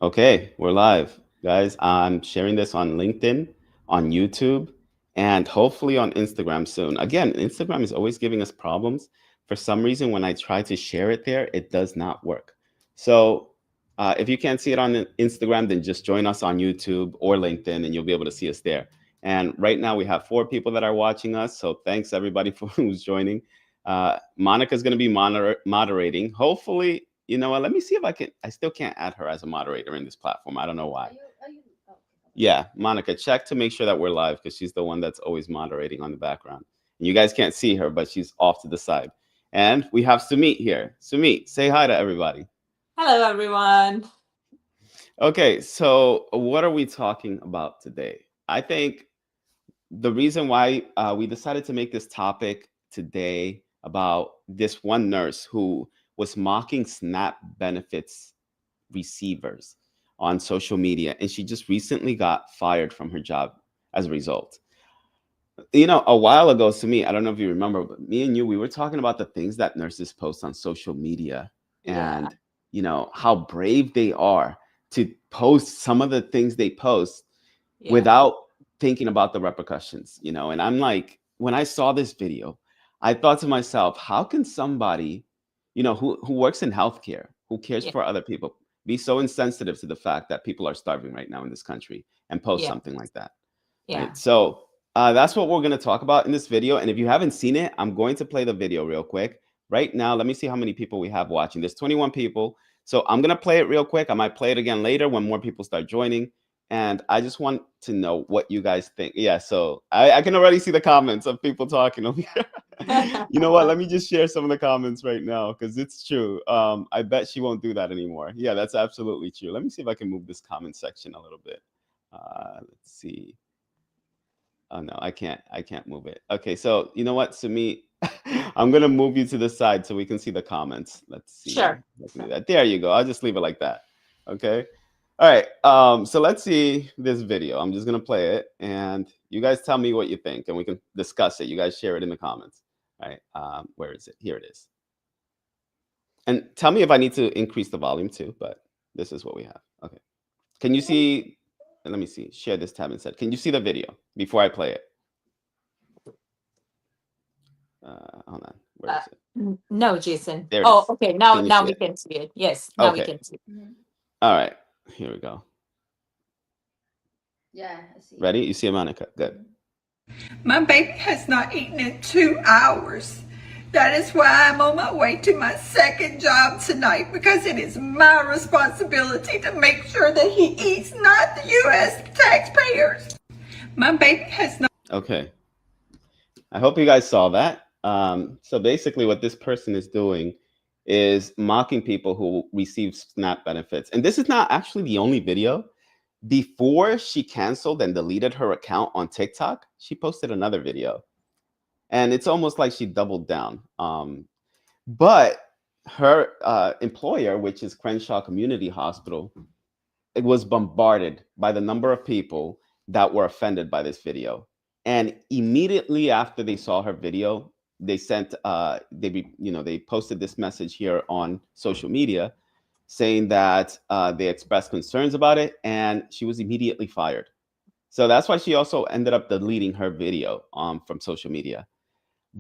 Okay, we're live. Guys, I'm sharing this on LinkedIn, on YouTube, and hopefully on Instagram soon. Again, Instagram is always giving us problems. For some reason, when I try to share it there, it does not work. So if you can't see it on Instagram, then just join us on YouTube or LinkedIn and you'll be able to see us there. And right now we have 4 people that are watching us. So thanks everybody for who's joining. Monica's going to be moderating. Hopefully, you know what? Let me see if I can. I still can't add her as a moderator in this platform. I don't know why. Yeah, Monica, check to make sure that we're live because she's the one that's always moderating on the background. And you guys can't see her, but she's off to the side. And we have Sumit here. Sumit, say hi to everybody. Hello, everyone. Okay, so what are we talking about today? I think the reason why we decided to make this topic today about this one nurse who was mocking SNAP benefits receivers on social media, and she just recently got fired from her job as a result. You know, a while ago, to me, I don't know if you remember, but me and you, we were talking about the things that nurses post on social media Yeah, and, you know, how brave they are to post some of the things they post yeah, without thinking about the repercussions, you know. And I'm like, when I saw this video, I thought to myself, how can somebody, you know, who works in healthcare, who cares yeah, for other people, be so insensitive to the fact that people are starving right now in this country and post yeah, something like that, yeah. right? So that's what we're going to talk about in this video. And if you haven't seen it, I'm going to play the video real quick right now. Let me see how many people we have watching. There's 21 people. So I'm going to play it real quick. I might play it again later when more people start joining. And I just want to know what you guys think. Yeah, so I can already see the comments of people talking over here. You know what? Let me just share some of the comments right now because it's true. I bet she won't do that anymore. Yeah, that's absolutely true. Let me see if I can move this comment section a little bit. Let's see. Oh no, I can't. I can't move it. Okay, so you know what, Sumi, I'm gonna move you to the side so we can see the comments. Let's see. Sure, Let me do sure. that. There you go. I'll just leave it like that. Okay. All right. So let's see this video. I'm just gonna play it, and you guys tell me what you think, and we can discuss it. You guys share it in the comments. All right. Where is it? Here it is. And tell me if I need to increase the volume too. But this is what we have. Okay. Can you see? Let me see. Share this tab instead. Can you see the video before I play it? Hold on. Where Uh, is it? no, Jason. There it Oh, is. okay. Now, Can you now see we it? can see it. Yes, now we Okay. can see. All right. Here we go. Ready? You see it, Monica? Good. My baby has not eaten in 2 hours. That is why I'm on my way to my second job tonight because it is my responsibility to make sure that he eats, not the U.S. taxpayers. My baby has not. Okay. I hope you guys saw that. So basically, what this person is doing is mocking people who receive SNAP benefits. And this is not actually the only video. Before she canceled and deleted her account on TikTok, she posted another video. And it's almost like she doubled down. But her employer, which is Crenshaw Community Hospital, it was bombarded by the number of people that were offended by this video. And immediately after they saw her video, they sent they posted this message here on social media saying that they expressed concerns about it, and she was immediately fired. So that's why she also ended up deleting her video from social media.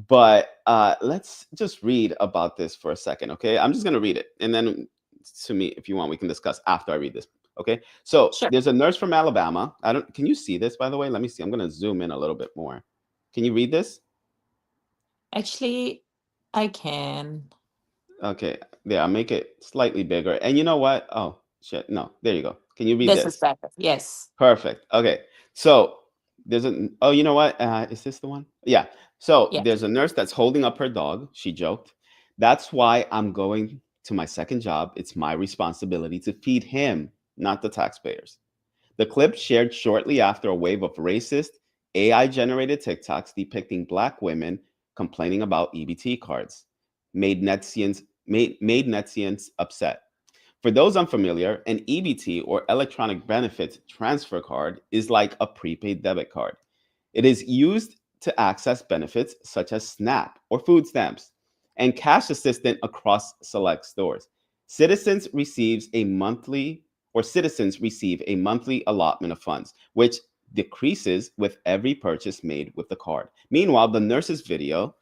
But let's just read about this for a second, okay? I'm just going to read it. And then, to me, if you want, we can discuss after I read this, okay? So Sure. there's a nurse from Alabama. I don't, can you see this, by the way? Let me see. I'm going to zoom in a little bit more. Can you read this? Actually, I can. Okay. There, I'll make it slightly bigger. And you know what? Oh, shit. No, there you go. Can you read This is this? better. Yes. Perfect. Okay. So oh, you know what? Is this the one? Yeah. So Yeah. there's a nurse that's holding up her dog. She joked. That's why I'm going to my second job. It's my responsibility to feed him, not the taxpayers. The clip shared shortly after a wave of racist AI generated TikToks depicting Black women complaining about EBT cards made Netsians upset. For those unfamiliar, an EBT or electronic benefit transfer card is like a prepaid debit card. It is used to access benefits such as SNAP or food stamps and cash assistance across select stores. Citizens receives a monthly or citizens receive a monthly allotment of funds, which decreases with every purchase made with the card. Meanwhile, the nurse's video,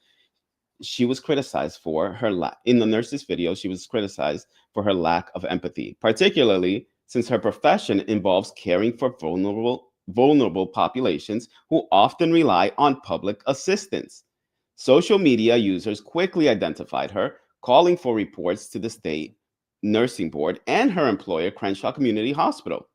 she was criticized for her in the nurse's video, she was criticized for her lack of empathy, particularly since her profession involves caring for vulnerable populations who often rely on public assistance. Social media users quickly identified her, calling for reports to the state nursing board and her employer, Crenshaw Community Hospital.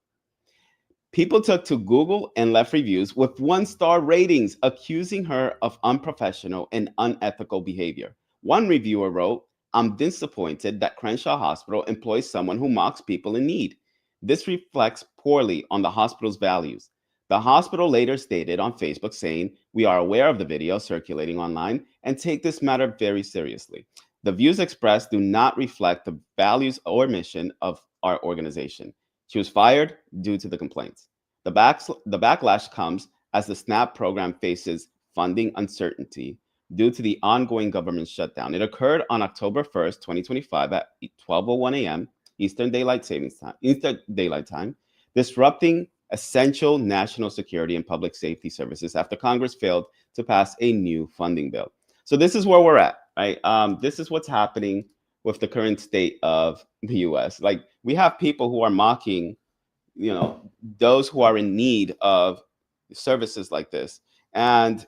People took to Google and left reviews with 1-star ratings, accusing her of unprofessional and unethical behavior. One reviewer wrote, "I'm disappointed that Crenshaw Hospital employs someone who mocks people in need. This reflects poorly on the hospital's values." The hospital later stated on Facebook saying, "We are aware of the video circulating online and take this matter very seriously. The views expressed do not reflect the values or mission of our organization." She was fired due to the complaints. The backlash comes as the SNAP program faces funding uncertainty due to the ongoing government shutdown. It occurred on October 1st, 2025 at 12:01 a.m. Eastern Daylight Time, disrupting essential national security and public safety services after Congress failed to pass a new funding bill. So this is where we're at, right? This is what's happening with the current state of the US. Like, we have people who are mocking, those who are in need of services like this. And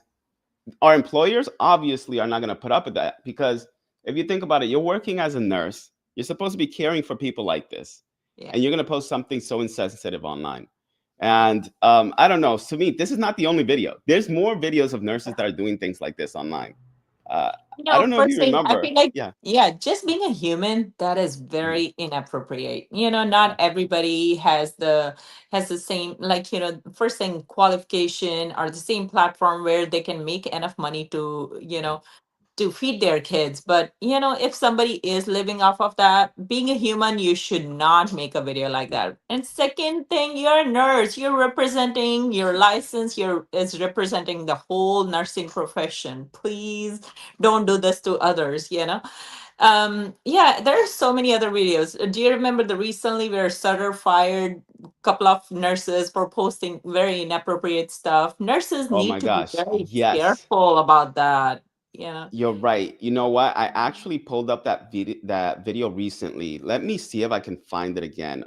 our employers obviously are not going to put up with that, because if you think about it, you're working as a nurse, you're supposed to be caring for people like this. Yeah. And you're going to post something so insensitive online. And I don't know, to me, this is not the only video. There's more videos of nurses that are doing things like this online. I don't know if First you thing, I remember. feel like, Yeah. just being a human, that is Mhm. very inappropriate. Not everybody has the same, like, first thing, qualification or the same platform where they can make enough money to feed their kids. But if somebody is living off of that, being a human, you should not make a video like that. And second thing, you're a nurse, you're representing your license, is representing the whole nursing profession. Please don't do this to others. Yeah, there are so many other videos. Do you remember the recently where Sutter fired a couple of nurses for posting very inappropriate stuff? Nurses Oh need my to be gosh. very Yes. careful about that. Yeah. You're right. You know what? I actually pulled up that video recently. Let me see if I can find it again.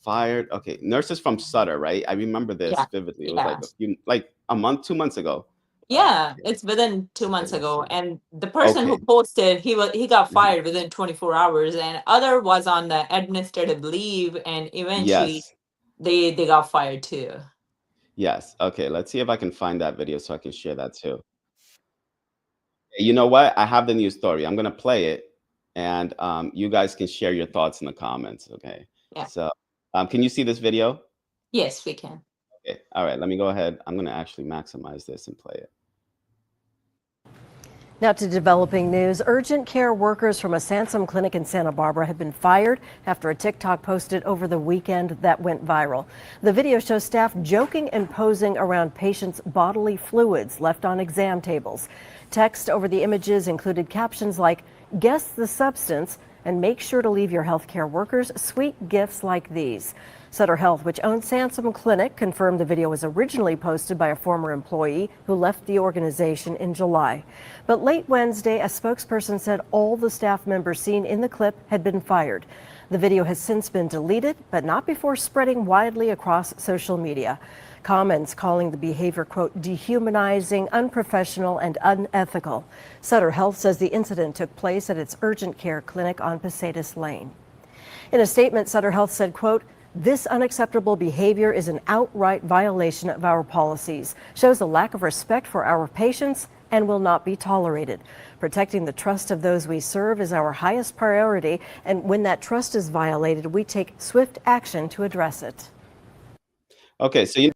Fired. Okay, nurses from Sutter, right? I remember this Yeah. vividly. It was Yeah. like a month, 2 months ago. Yeah, Okay, it's within two okay, months let's ago. see. And the person who Okay. posted, he got Mhm. fired within 24 hours, and other was on the administrative leave, and eventually Yes. they got fired too. Yes. Okay. Let's see if I can find that video so I can share that too. You know what? I have the news story. I'm gonna play it, and you guys can share your thoughts in the comments. Okay. Yeah. So, can you see this video? Yes, we can. Okay. All right. Let me go ahead. I'm gonna actually maximize this and play it. Now to developing news. Urgent care workers from a Sansom clinic in Santa Barbara have been fired after a TikTok posted over the weekend that went viral. The video shows staff joking and posing around patients' bodily fluids left on exam tables. Text over the images included captions like, "Guess the substance," and "Make sure to leave your healthcare workers sweet gifts like these." Sutter Health, which owns Sansom Clinic, confirmed the video was originally posted by a former employee who left the organization in July. But late Wednesday, a spokesperson said all the staff members seen in the clip had been fired. The video has since been deleted, but not before spreading widely across social media. Comments calling the behavior, quote, dehumanizing, unprofessional, and unethical. Sutter Health says the incident took place at its urgent care clinic on Pasatis Lane. In a statement, Sutter Health said, quote, "This unacceptable behavior is an outright violation of our policies, shows a lack of respect for our patients, and will not be tolerated. Protecting the trust of those we serve is our highest priority, and when that trust is violated, we take swift action to address it." Okay. So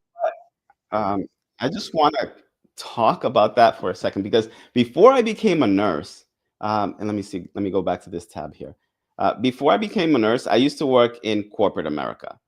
I just want to talk about that for a second, because before I became a nurse, and let me go back to this tab here. Before I became a nurse, I used to work in corporate America.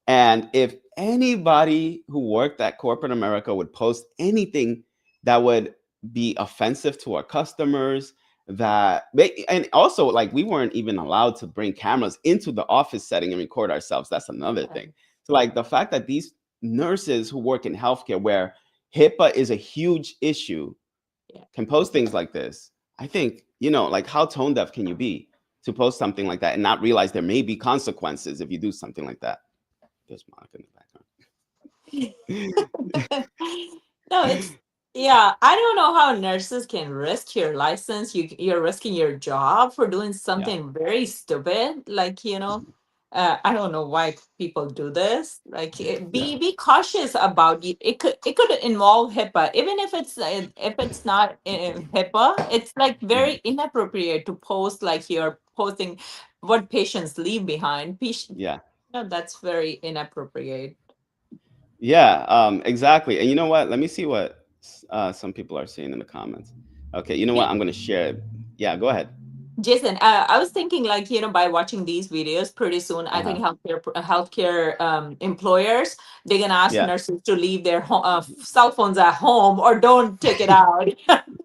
And if anybody who worked at corporate America would post anything that would be offensive to our customers, and also like we weren't even allowed to bring cameras into the office setting and record ourselves. That's another thing. So like the fact that these nurses who work in healthcare where HIPAA is a huge issue can post things like this. I think, like how tone deaf can you be to post something like that and not realize there may be consequences if you do something like that? There's Monica in the background. No, I don't know how nurses can risk your license. You're risking your job for doing something very stupid. Like, I don't know why people do this. Like, be cautious about it. It could involve HIPAA, even if it's not HIPAA. It's like very inappropriate to post like you're posting what patients leave behind. That's very inappropriate. Yeah, exactly. And you know what? Let me see what some people are saying in the comments. Okay, you know what? I'm going to share it. Yeah, go ahead. Jason, I was thinking like, by watching these videos pretty soon, I think healthcare employers, they're going to ask nurses to leave their cell phones at home or don't take it out.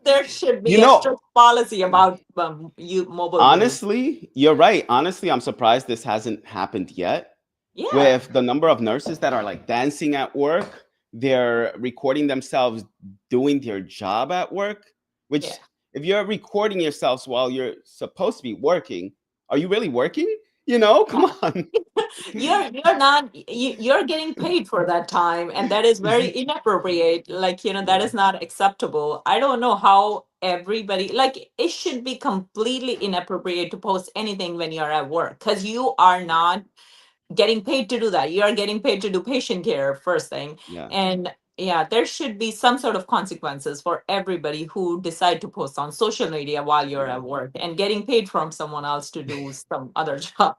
There should be a strict policy about mobile use. Honestly, you're right. Honestly, I'm surprised this hasn't happened yet. With the number of nurses that are like dancing at work, they're recording themselves doing their job at work, which if you're recording yourselves while you're supposed to be working, are you really working? Come on. You're not, you're getting paid for that time, and that is very inappropriate. Like, that is not acceptable. I don't know how everybody, like, it should be completely inappropriate to post anything when you're at work, because you are not getting paid to do that. You are getting paid to do patient care, first thing. And there should be some sort of consequences for everybody who decide to post on social media while you're at work and getting paid from someone else to do some other job.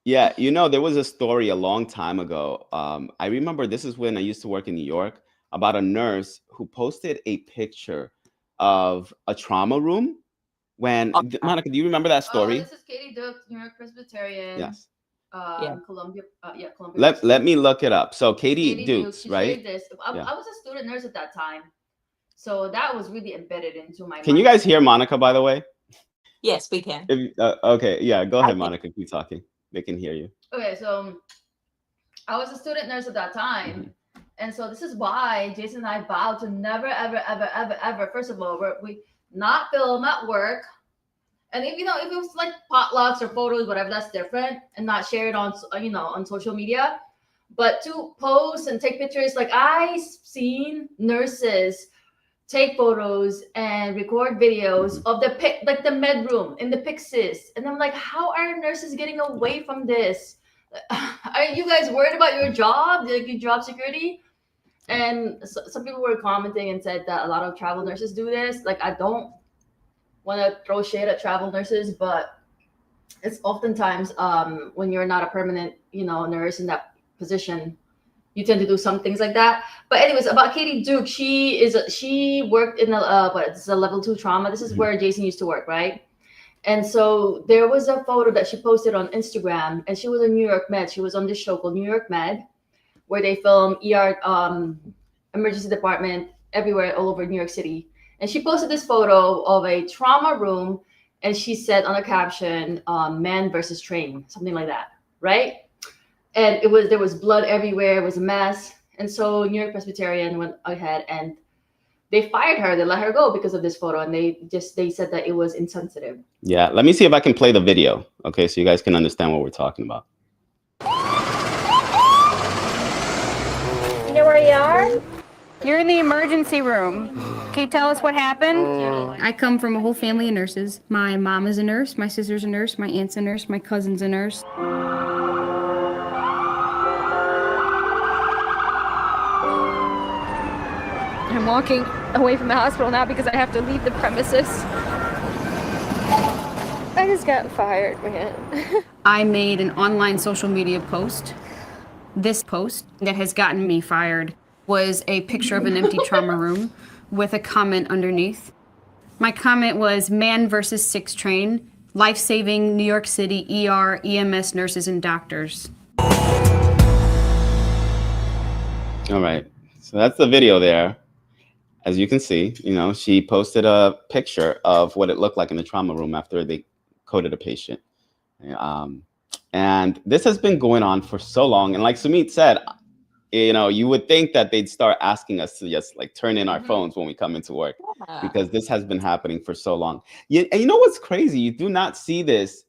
Yeah, there was a story a long time ago. I remember this is when I used to work in New York, about a nurse who posted a picture of a trauma room when Monica, do you remember that story? This is Katie Duke, New York Presbyterian. Yes. Columbia. Let me look it up. So Katie Dukes, right? This. I was a student nurse at that time, so that was really embedded into my. Can you guys hear Monica, by the way? Yes, we can. Okay, yeah, go ahead, Monica. Keep talking. They can hear you. Okay, so I was a student nurse at that time, and so this is why Jason and I vowed to never, ever, ever, ever, ever. First of all, we not film at work. And if it was like potlucks or photos, whatever, that's different, and not share it on on social media. But to post and take pictures, like I've seen nurses take photos and record videos of the med room in the Pyxis, and I'm like, how are nurses getting away from this? Are you guys worried about your job, like your job security? And some people were commenting and said that a lot of travel nurses do this. Like, I don't want to throw shade at travel nurses, but it's oftentimes when you're not a permanent nurse in that position, you tend to do some things like that. But anyways, about Katie Duke, she worked in it's a level 2 trauma. This is where Jason used to work, right? And so there was a photo that she posted on Instagram, and she was in New York Med. She was on this show called New York Med, where they film ER emergency department everywhere all over New York City. And she posted this photo of a trauma room, and she said on a caption, "Man versus train," something like that, right? And there was blood everywhere. It was a mess. And so New York Presbyterian went ahead and they fired her. They let her go because of this photo, and they said that it was insensitive. Yeah, let me see if I can play the video, okay, so you guys can understand what we're talking about. You know where you are? You're in the emergency room. Can you tell us what happened? I come from a whole family of nurses. My mom is a nurse, my sister's a nurse, my aunt's a nurse, my cousin's a nurse. I'm walking away from the hospital now because I have to leave the premises. I just got fired, man. I made an online social media post. This post that has gotten me fired was a picture of an empty trauma room with a comment underneath. My comment was, "Man versus 6 train, life-saving New York City ER, EMS nurses and doctors." All right, so that's the video there. as you can see, she posted a picture of what it looked like in the trauma room after they coded a patient. Um, and this has been going on for so long. And like Sumit said, you would think that they'd start asking us to just like turn in our phones when we come into work, because this has been happening for so long. And you know what's crazy? You do not see this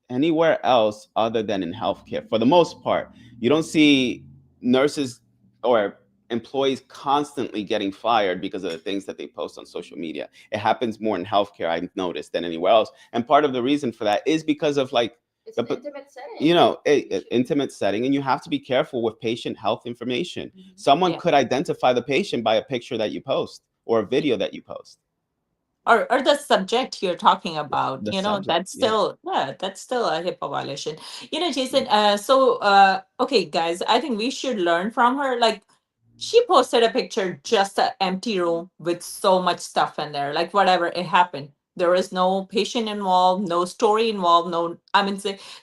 anywhere else other than in healthcare. For the most part, you don't see nurses or employees constantly getting fired because of the things that they post on social media. It happens more in healthcare, I've noticed, than anywhere else. And part of the reason for that is because of like It's an intimate setting. intimate setting, and you have to be careful with patient health information. Someone could identify the patient by a picture that you post or a video that you post. Or the subject you're talking about, The subject, that's still, that's still a HIPAA violation. Jason, okay, guys, I think we should learn from her. Like, she posted a picture, just an empty room with so much stuff in there, like whatever, it happened. There is no patient involved, no story involved,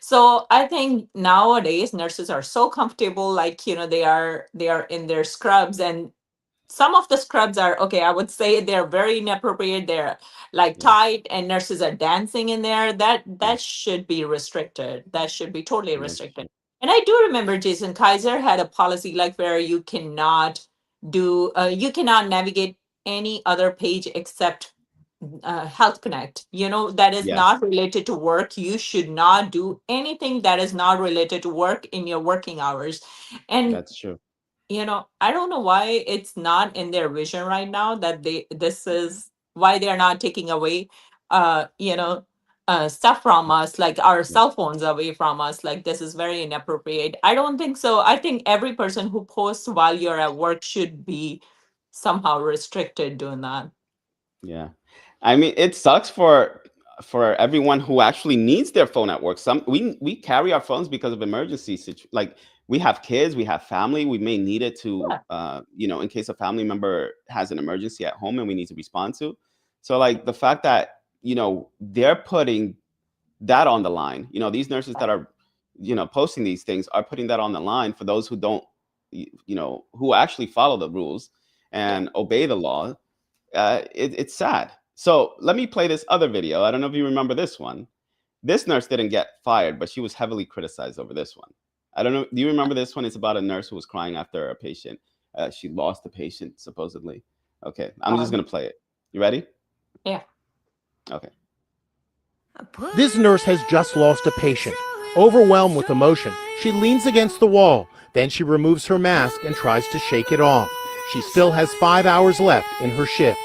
so I think nowadays nurses are so comfortable, like, they are in their scrubs, and some of the scrubs are okay. I would say they're very inappropriate. They're like tight, and nurses are dancing in there. That should be restricted. That should be totally restricted. And I do remember Jason Kaiser had a policy like where you cannot navigate any other page except Health Connect. That is not related to work. You should not do anything that is not related to work in your working hours. And That's true. I don't know why it's not in their vision right now that this is why they're not taking away, stuff from us, like our cell phones away from us. Like, this is very inappropriate. I don't think so. I think every person who posts while you're at work should be somehow restricted doing that. Yeah. I mean, it sucks for everyone who actually needs their phone at work. We carry our phones because of emergency like we have kids, we have family, we may need it to in case a family member has an emergency at home and we need to respond to. So like the fact that, they're putting that on the line, these nurses that are, posting these things are putting that on the line for those who don't, who actually follow the rules and obey the law. It's sad. So let me play this other video. I don't know if you remember this one. This nurse didn't get fired, but she was heavily criticized over this one. I don't know. Do you remember this one? It's about a nurse who was crying after a patient. She lost the patient, supposedly. Okay, I'm just going to play it. You ready? Yeah. Okay. This nurse has just lost a patient. Overwhelmed with emotion, she leans against the wall. Then she removes her mask and tries to shake it off. She still has 5 hours left in her shift.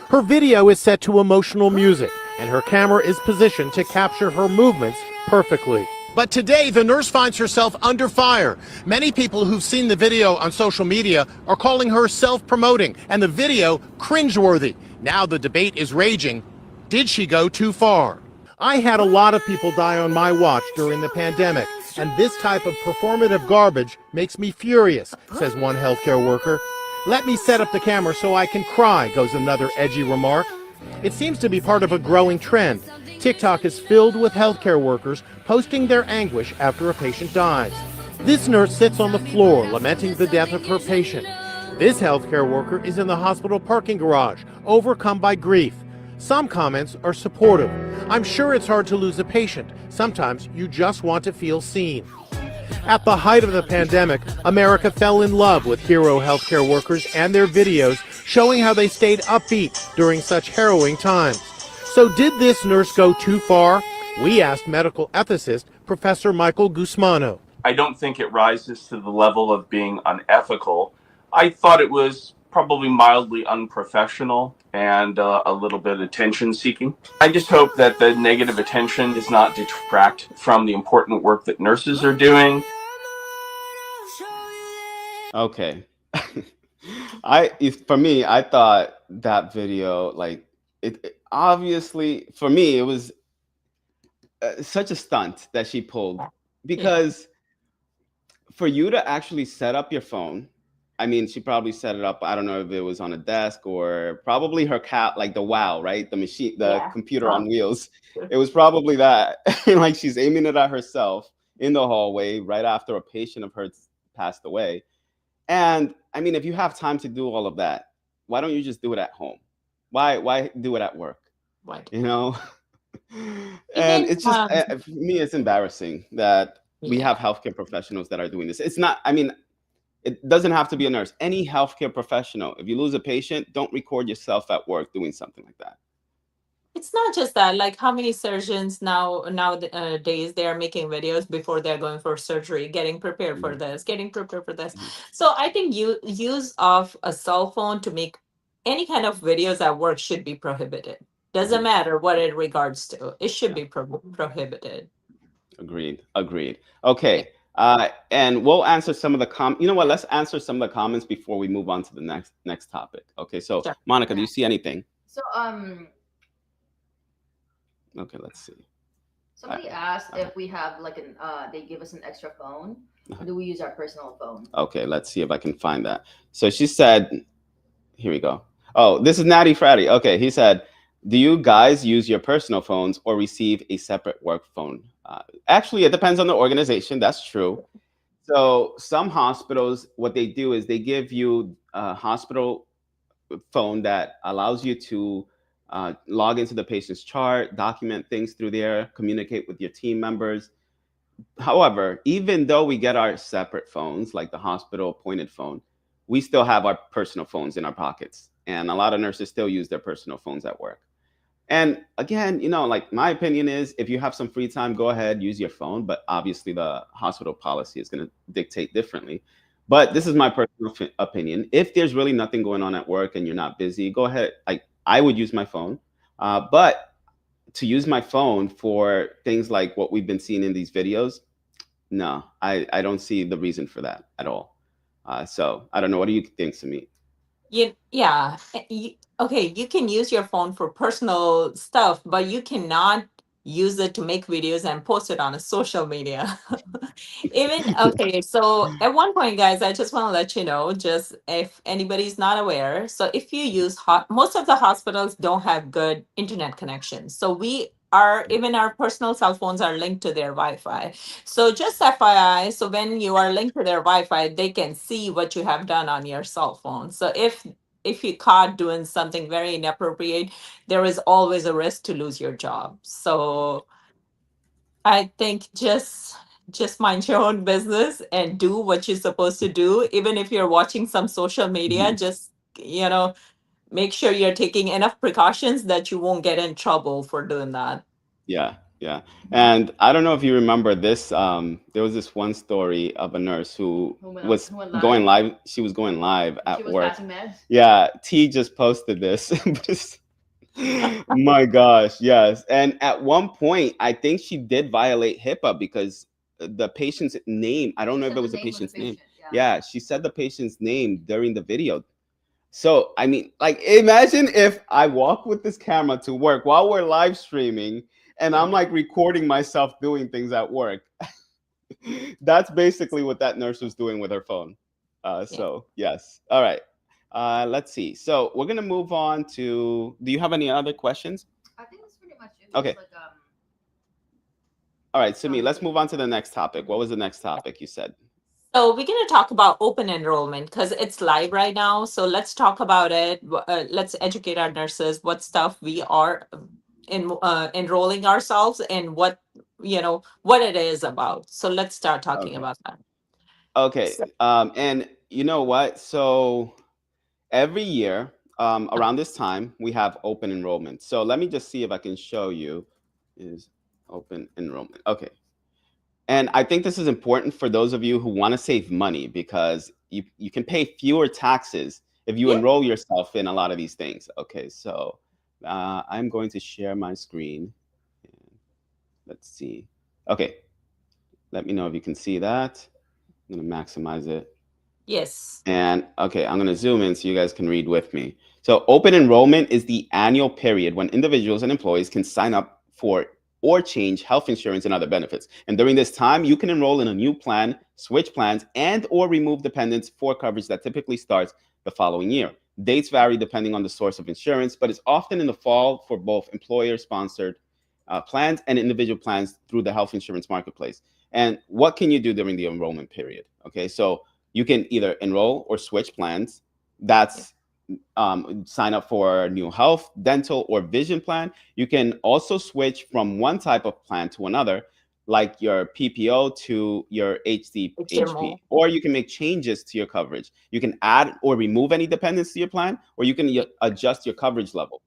Her video is set to emotional music, and her camera is positioned to capture her movements perfectly. But today, the nurse finds herself under fire. Many people who've seen the video on social media are calling her self-promoting and the video cringeworthy. Now the debate is raging. Did she go too far? I had a lot of people die on my watch during the pandemic, and this type of performative garbage makes me furious, says one healthcare worker. Let me set up the camera so I can cry, goes another edgy remark. It seems to be part of a growing trend. TikTok is filled with healthcare workers posting their anguish after a patient dies. This nurse sits on the floor lamenting the death of her patient. This healthcare worker is in the hospital parking garage, overcome by grief. Some comments are supportive. I'm sure it's hard to lose a patient. Sometimes you just want to feel seen. At the height of the pandemic, America fell in love with hero healthcare workers and their videos showing how they stayed upbeat during such harrowing times. So did this nurse go too far? We asked medical ethicist Professor Michael Gusmano. I don't think it rises to the level of being unethical. I thought it was probably mildly unprofessional and a little bit attention seeking. I just hope that the negative attention does not detract from the important work that nurses are doing. Okay. For me, I thought that video, like, it obviously, for me, it was such a stunt that she pulled, because for you to actually set up your phone, I mean, she probably set it up. I don't know if it was on a desk or probably her like the WOW, right? The machine, the computer on wheels. It was probably that. Like, she's aiming it at herself in the hallway right after a patient of hers passed away. And I mean, if you have time to do all of that, why don't you just do it at home? Why do it at work? Right. You know? And Even it's just for me, it's embarrassing that we yeah. have healthcare professionals that are doing this. It's not, I mean, it doesn't have to be a nurse. Any healthcare professional, if you lose a patient, don't record yourself at work doing something like that. It's not just that. Like how many surgeons nowadays they are making videos before they're going for surgery, getting prepared for Mhm, this, getting prepared for this. mhm, So I think use of a cell phone to make any kind of videos at work should be prohibited. Doesn't mhm. matter what it regards to. It should Yeah, be prohibited. agreed, agreed. Yeah. Okay, and we'll answer some of the You know what? Let's answer some of the comments before we move on to the next topic. Okay, so Sure. Monica, do you see anything? So Okay, let's see. somebody asked if we have like they give us an extra phone, or do we use our personal phone? Okay, let's see if I can find that. So she said, here we go. Oh, this is Natty Fratty. Okay, he said, do you guys use your personal phones or receive a separate work phone? Actually, it depends on the organization. That's true. So some hospitals, what they do is they give you a hospital phone that allows you to log into the patient's chart, document things through there, communicate with your team members. However, even though we get our separate phones, like the hospital appointed phone, we still have our personal phones in our pockets. And a lot of nurses still use their personal phones at work. And again, you know, like my opinion is if you have some free time, go ahead, use your phone. But obviously, the hospital policy is going to dictate differently. But this is my personal opinion. If there's really nothing going on at work and you're not busy, go ahead. Like I would use my phone. But to use my phone for things like what we've been seeing in these videos, no, I don't see the reason for that at all. So I don't know. What do you think, Sumit? Yeah. Okay, you can use your phone for personal stuff, but you cannot use it to make videos and post it on a social media. Even okay, so at one point, guys, I just want to let you know, just if anybody's not aware, so if you use most of the hospitals don't have good internet connections. So we are even our personal cell phones are linked to their Wi-Fi. So just FYI, so when you are linked to their Wi-Fi, they can see what you have done on your cell phone. So if you caught doing something very inappropriate, there is always a risk to lose your job. So I think just mind your own business and do what you're supposed to do. Even if you're watching some social media, Mhm. just make sure you're taking enough precautions that you won't get in trouble for doing that. Yeah, yeah. And I don't know if you remember this. There was this one story of a nurse who was who went going live? live. She was going live She at was work. passing meds. Yeah, T just posted this. My gosh, yes. And at one point, I think she did violate HIPAA because the patient's name, I don't She know if said it the was the name of the patient's name. patient. Yeah. Yeah, she said the patient's name during the video. So, I mean, like, imagine if I walk with this camera to work while we're live streaming and I'm like recording myself doing things at work. That's basically what that nurse was doing with her phone. Yeah. So, yes. All right. Let's see. So, we're going to move on to. Do you have any other questions? I think that's pretty much it. Okay. Just like, All right, Sumi, let's move on to the next topic. What was the next topic you said? So we're going to talk about open enrollment because it's live right now. So let's talk about it. Let's educate our nurses what stuff we are enrolling ourselves and what it is about. So let's start talking Okay. about that. Okay. So, And you know what? So every year around this time, we have open enrollment. So let me just see if I can show you is open enrollment. Okay. And I think this is important for those of you who want to save money because you can pay fewer taxes if you yeah. enroll yourself in a lot of these things. Okay, so I'm going to share my screen. Let's see. Okay, let me know if you can see that. I'm going to maximize it. Yes. And okay, I'm going to zoom in so you guys can read with me. So open enrollment is the annual period when individuals and employees can sign up for or change health insurance and other benefits. And during this time, you can enroll in a new plan, switch plans, and or remove dependents for coverage that typically starts the following year. Dates vary depending on the source of insurance, but it's often in the fall for both employer-sponsored plans and individual plans through the health insurance marketplace. And what can you do during the enrollment period? Okay, so You can either enroll or switch plans. That's sign up for a new health, dental, or vision plan. You can also switch from one type of plan to another, like your PPO to your HMO. HDHP, or you can make changes to your coverage. You can add or remove any dependents to your plan, or you can adjust your coverage level.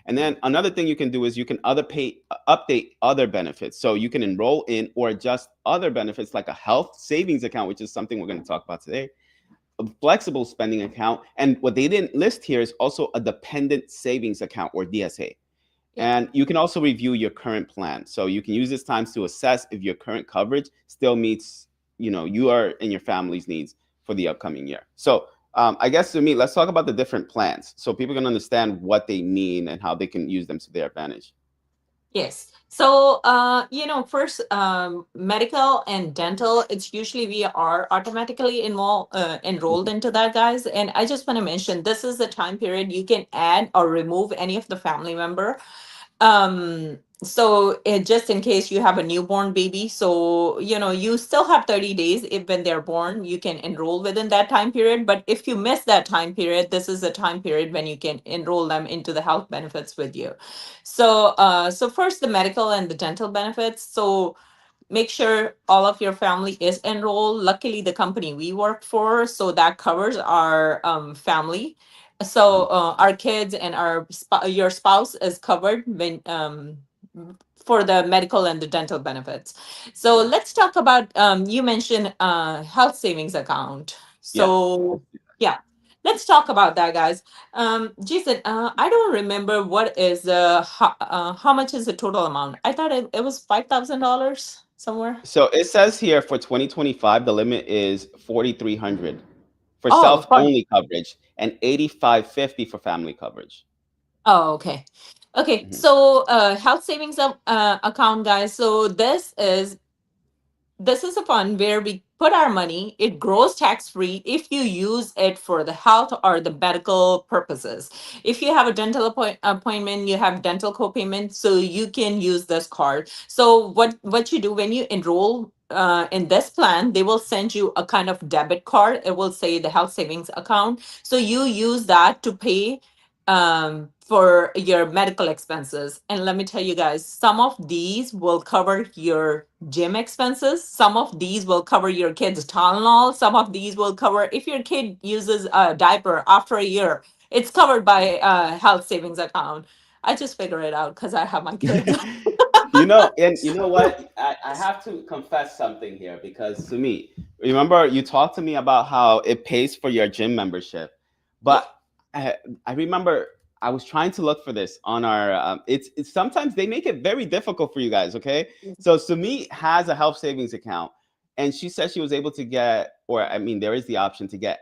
And then another thing you can do is you can update other benefits. So you can enroll in or adjust other benefits like a health savings account, which is something we're going to talk about today, a flexible spending account. And what they didn't list here is also a dependent savings account, or DSA. Yeah. And you can also review your current plan. So you can use this time to assess if your current coverage still meets, you are and your family's needs for the upcoming year. So I guess to me, let's talk about the different plans so people can understand what they mean and how they can use them to their advantage. Yes. So, first, medical and dental, it's usually we are automatically enrolled into that, guys. And I just want to mention, this is the time period you can add or remove any of the family member. So just in case you have a newborn baby, so you still have 30 days if when they're born, you can enroll within that time period. But if you miss that time period, this is the time period when you can enroll them into the health benefits with you. So first the medical and the dental benefits. So make sure all of your family is enrolled. Luckily, the company we work for, so that covers our family. So our kids and your spouse is covered when for the medical and the dental benefits. So let's talk about you mentioned health savings account. Yeah. So yeah, let's talk about that, guys. Jason, I don't remember what is how much is the total amount. I thought it was $5,000 somewhere. So it says here for 2025, the limit is 4,300 for Oh, self-only coverage and 8,550 for family coverage. oh, okay. Okay, Mhm. so health savings account, guys. So this is a fund where we put our money. It grows tax free if you use it for the health or the medical purposes. If you have a dental appointment, you have dental copayment, so you can use this card. So what you do when you enroll in this plan, they will send you a kind of debit card. It will say the health savings account. So you use that to pay for your medical expenses. And let me tell you guys, some of these will cover your gym expenses. Some of these will cover your kid's Tylenol. Some of these will cover if your kid uses a diaper after a year, it's covered by health savings account. I just figure it out because I have my kids. And you know what? I have to confess something here because to me, remember you talked to me about how it pays for your gym membership, Yeah. but I remember I was trying to look for this on our. It's sometimes they make it very difficult for you guys. Okay, so Sumi has a health savings account, and she said she was able to get, or I mean, there is the option to get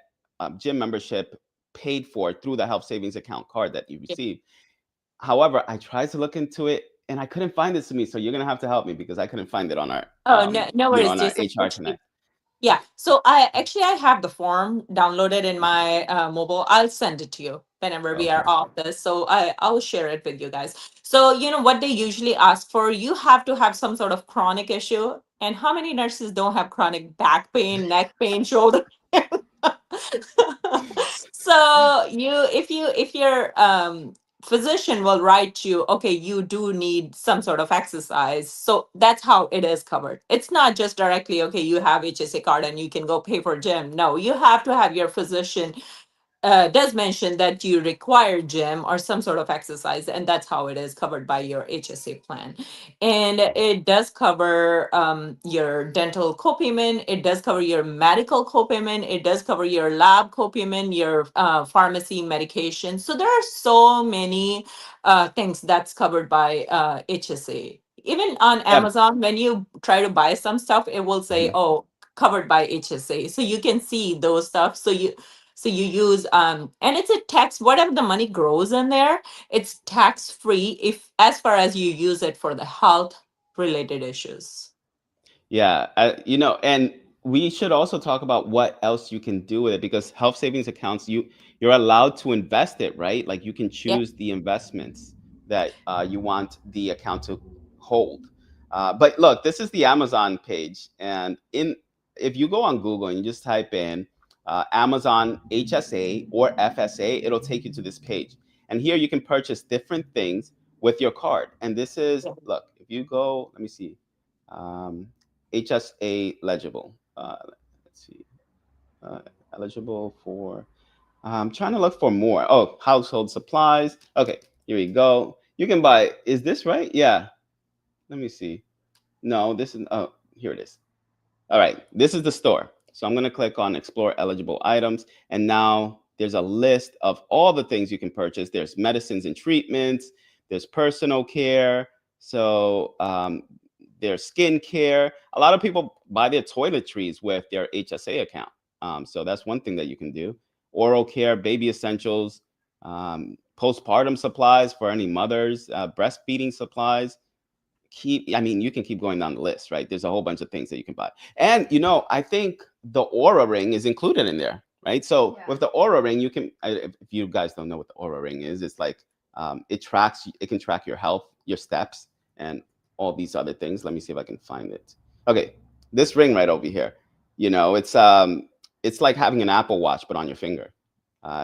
gym membership paid for through the health savings account card that you receive. However, I tried to look into it and I couldn't find it to me. So you're gonna have to help me because I couldn't find it on our Oh, no worries, on our Jason. HR Connect. Yeah. So I have the form downloaded in my mobile. I'll send it to you whenever we are Okay. off this. So I'll share it with you guys. So you know what they usually ask for? You have to have some sort of chronic issue. And how many nurses don't have chronic back pain, neck pain, shoulder? So if your physician will write you, okay, you do need some sort of exercise, so that's how it is covered. It's not just directly, okay, you have HSA card and you can go pay for gym. No, you have to have your physician does mention that you require gym or some sort of exercise, and that's how it is covered by your HSA plan. And it does cover your dental copayment, it does cover your medical copayment, it does cover your lab copayment, your pharmacy medication. So there are so many things that's covered by HSA. Even on Yeah. Amazon, when you try to buy some stuff, it will say, Mhm. oh, covered by HSA. So you can see those stuff. So you use and it's a tax, whatever the money grows in there, it's tax free if as far as you use it for the health related issues. Yeah, and we should also talk about what else you can do with it because health savings accounts, you're allowed to invest it, right? Like you can Yeah. choose the investments that you want the account to hold. But look, this is the Amazon page, and in if you go on Google and you just type in Amazon HSA or FSA, it'll take you to this page. And here you can purchase different things with your card. And this is, look, if you go, let me see, HSA legible. Let's see, eligible for, I'm trying to look for more. Oh, household supplies. Okay, here we go. You can buy, is this right? Yeah. Let me see. No, this is, oh, here it is. All right, this is the store. So I'm going to click on explore eligible items. And now there's a list of all the things you can purchase. There's medicines and treatments. There's personal care. So there's skin care. A lot of people buy their toiletries with their HSA account. So that's one thing that you can do. Oral care, baby essentials, postpartum supplies for any mothers, breastfeeding supplies. You can keep going down the list, right? There's a whole bunch of things that you can buy. And, I think the Aura Ring is included in there, right? So with the Aura Ring, you can, if you guys don't know what the Aura Ring is, it's like, it can track your health, your steps, and all these other things. Let me see if I can find it. Okay, this ring right over here, it's like having an Apple Watch, but on your finger.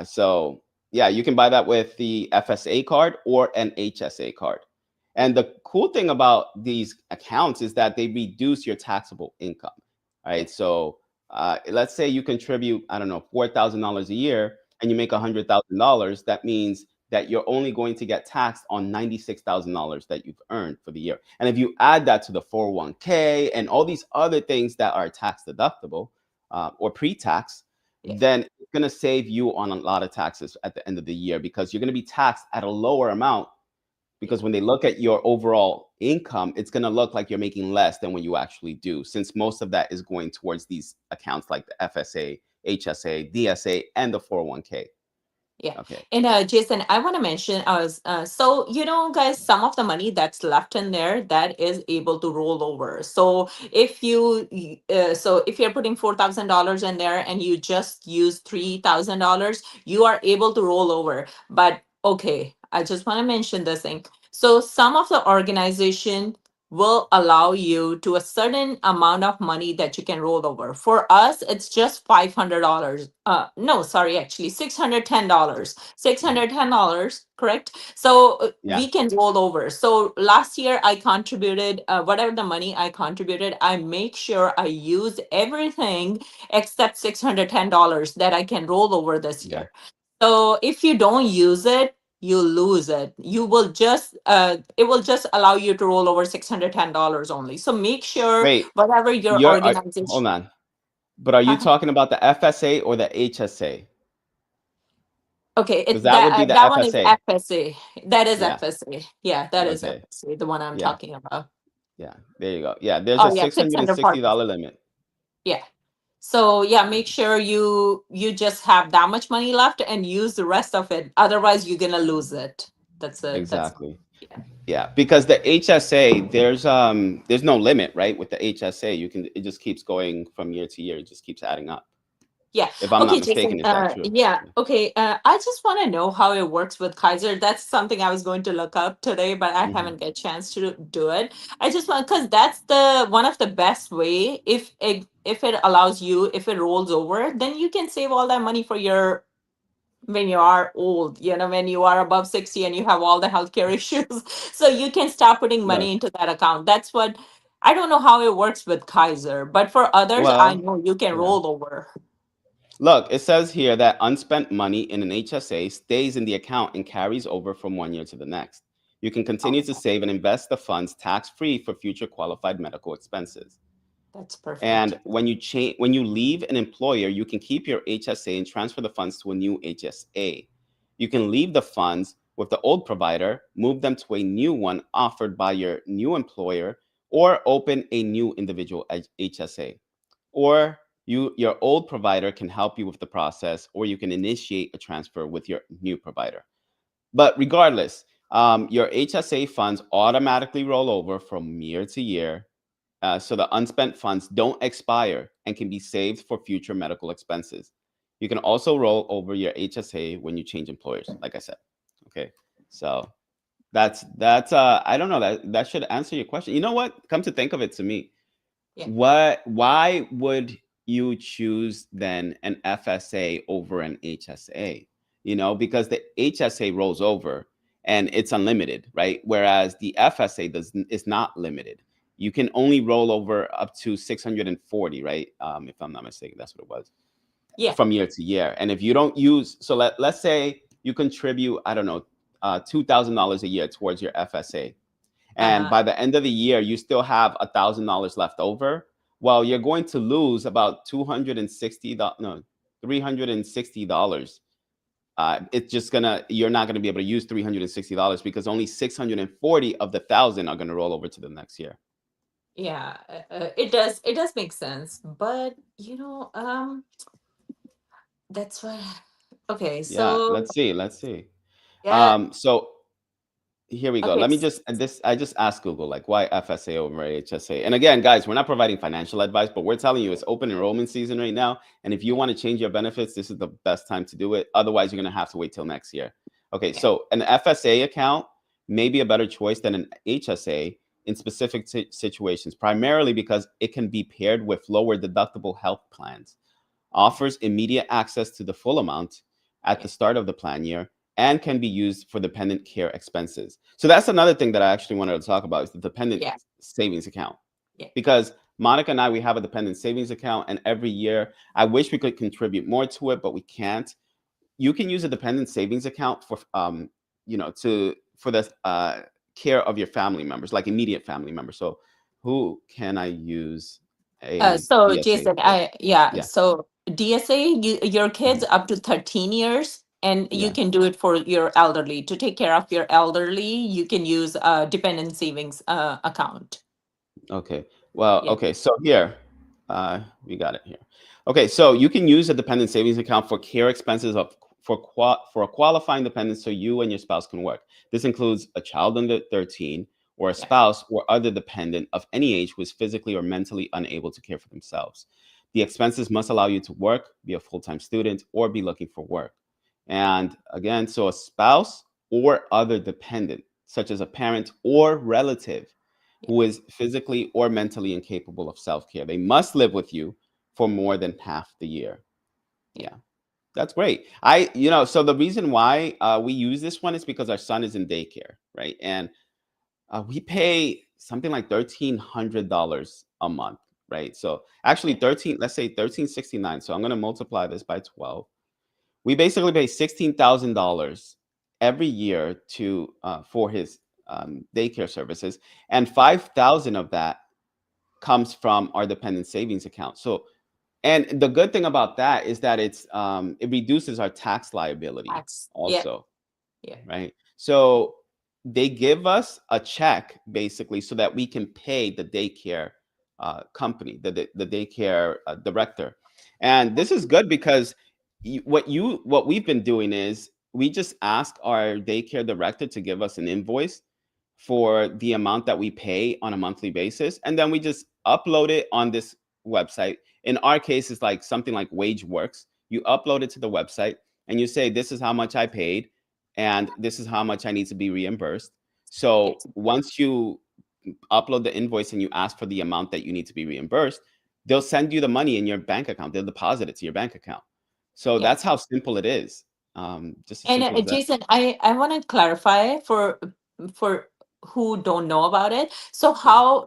So yeah, you can buy that with the FSA card or an HSA card. And the cool thing about these accounts is that they reduce your taxable income, right? So let's say you contribute, I don't know, $4,000 a year and you make $100,000. That means that you're only going to get taxed on $96,000 that you've earned for the year. And if you add that to the 401k and all these other things that are tax deductible or pre-tax, then it's going to save you on a lot of taxes at the end of the year because you're going to be taxed at a lower amount. Because when they look at your overall income, it's going to look like you're making less than what you actually do, since most of that is going towards these accounts like the FSA, HSA, DSA, and the 401k. Yeah. Okay. And Jason, I want to mention, so guys, some of the money that's left in there that is able to roll over. So if if you're putting $4,000 in there and you just use $3,000, you are able to roll over. But okay, I just want to mention this thing. So some of the organization will allow you to a certain amount of money that you can roll over. For us, it's just $500. No, sorry, actually $610. $610, correct? So we can roll over. So last year I contributed whatever the money I contributed, I make sure I use everything except $610 that I can roll over this year. So if you don't use it, you lose it. You will just it will just allow you to roll over $610 only. So make sure whatever your organization. Hold on, but are you talking about the FSA or the HSA? Okay, that would be the that one is FSA. FSA. That is FSA. Yeah, that is Okay. FSA, the one I'm talking about. Yeah, there you go. Yeah, there's a $660 limit. Yeah. So yeah, make sure you just have that much money left and use the rest of it. Otherwise, you're gonna lose it. That's it. Exactly. Yeah, because the HSA, there's no limit, right? With the HSA, it just keeps going from year to year. It just keeps adding up. Yeah. If I'm not Okay, mistaken, Jason. is that true? Yeah. Okay. I just want to know how it works with Kaiser. That's something I was going to look up today, but I haven't get a chance to do it. I just want, because that's the one of the best way. If it allows you, if it rolls over, then you can save all that money for your when you are old, when you are above 60 and you have all the healthcare issues. So you can start putting money into that account. That's what I don't know how it works with Kaiser, but for others, I know you can roll over. Look, it says here that unspent money in an HSA stays in the account and carries over from one year to the next. You can continue to save and invest the funds tax-free for future qualified medical expenses. That's perfect. And when you leave an employer, you can keep your HSA and transfer the funds to a new HSA. You can leave the funds with the old provider, move them to a new one offered by your new employer, or open a new individual HSA. Or your old provider can help you with the process, or you can initiate a transfer with your new provider. But regardless, your HSA funds automatically roll over from year to year. So the unspent funds don't expire and can be saved for future medical expenses. You can also roll over your HSA when you change employers, like I said. Okay, so that's I don't know, that should answer your question. You know what? Come to think of it, to me, why would you choose then an FSA over an HSA? You know, because the HSA rolls over and it's unlimited, right? Whereas the FSA is not limited. You can only roll over up to 640, right? If I'm not mistaken, that's what it was, Yeah. from year to year. And if you don't use, so let's say you contribute, I don't know, $2,000 a year towards your FSA. And by the end of the year, you still have $1,000 left over. Well, you're going to lose about $360. It's just you're not gonna be able to use $360 because only 640 of the 1,000 are gonna roll over to the next year. Yeah, it does make sense, but that's why. Okay, Yeah, so let's see. yeah, So here we go. okay, Let me just I just asked Google, like, why FSA over HSA? And again, guys, we're not providing financial advice, but we're telling you it's open enrollment season right now. And if you want to change your benefits, this is the best time to do it. Otherwise, you're going to have to wait till next year. Okay, yeah, so an FSA account may be a better choice than an HSA in specific situations, primarily because it can be paired with lower deductible health plans, offers immediate access to the full amount at the start of the plan year, and can be used for dependent care expenses. So that's another thing that I actually wanted to talk about is the dependent yeah, savings account. yeah, Because Monica and I, we have a dependent savings account, and every year I wish we could contribute more to it, but we can't. You can use a dependent savings account for for the care of your family members, like immediate family members. So who can I use a so DSA Jason, for? Yeah. so DSA, your kids Mhm. up to 13 years, and you Yeah. can do it for your elderly. To take care of your elderly, you can use a dependent savings account. Okay. Well, Yeah, okay. So here, we got it here. Okay. So you can use a dependent savings account for care expenses for a qualifying dependent, so you and your spouse can work. This includes a child under 13 or a yeah, spouse or other dependent of any age who is physically or mentally unable to care for themselves. The expenses must allow you to work, be a full-time student, or be looking for work. And again, so a spouse or other dependent, such as a parent or relative yeah, who is physically or mentally incapable of self-care. They must live with you for more than half the year. yeah, Yeah, that's great. So the reason why we use this one is because our son is in daycare, right? And we pay something like $1,300 a month, right? So actually, yeah, let's say 1369. So I'm going to multiply this by 12. We basically pay $16,000 every year to for his daycare services, and 5,000 of that comes from our dependent savings account. So, and the good thing about that is that it reduces our tax liability yeah, also, yeah, right? So they give us a check basically so that we can pay the daycare company, the daycare director. And this is good because what we've been doing is we just ask our daycare director to give us an invoice for the amount that we pay on a monthly basis, and then we just upload it on this website. In our case, it's like something like WageWorks. You upload it to the website and you say, this is how much I paid and this is how much I need to be reimbursed. yeah, So once you upload the invoice and you ask for the amount that you need to be reimbursed, they'll send you the money in your bank account. They'll deposit it to your bank account. So yeah. that's how simple it is. Just as And simple as that. Jason, I want to clarify for who don't know about it. So Yeah.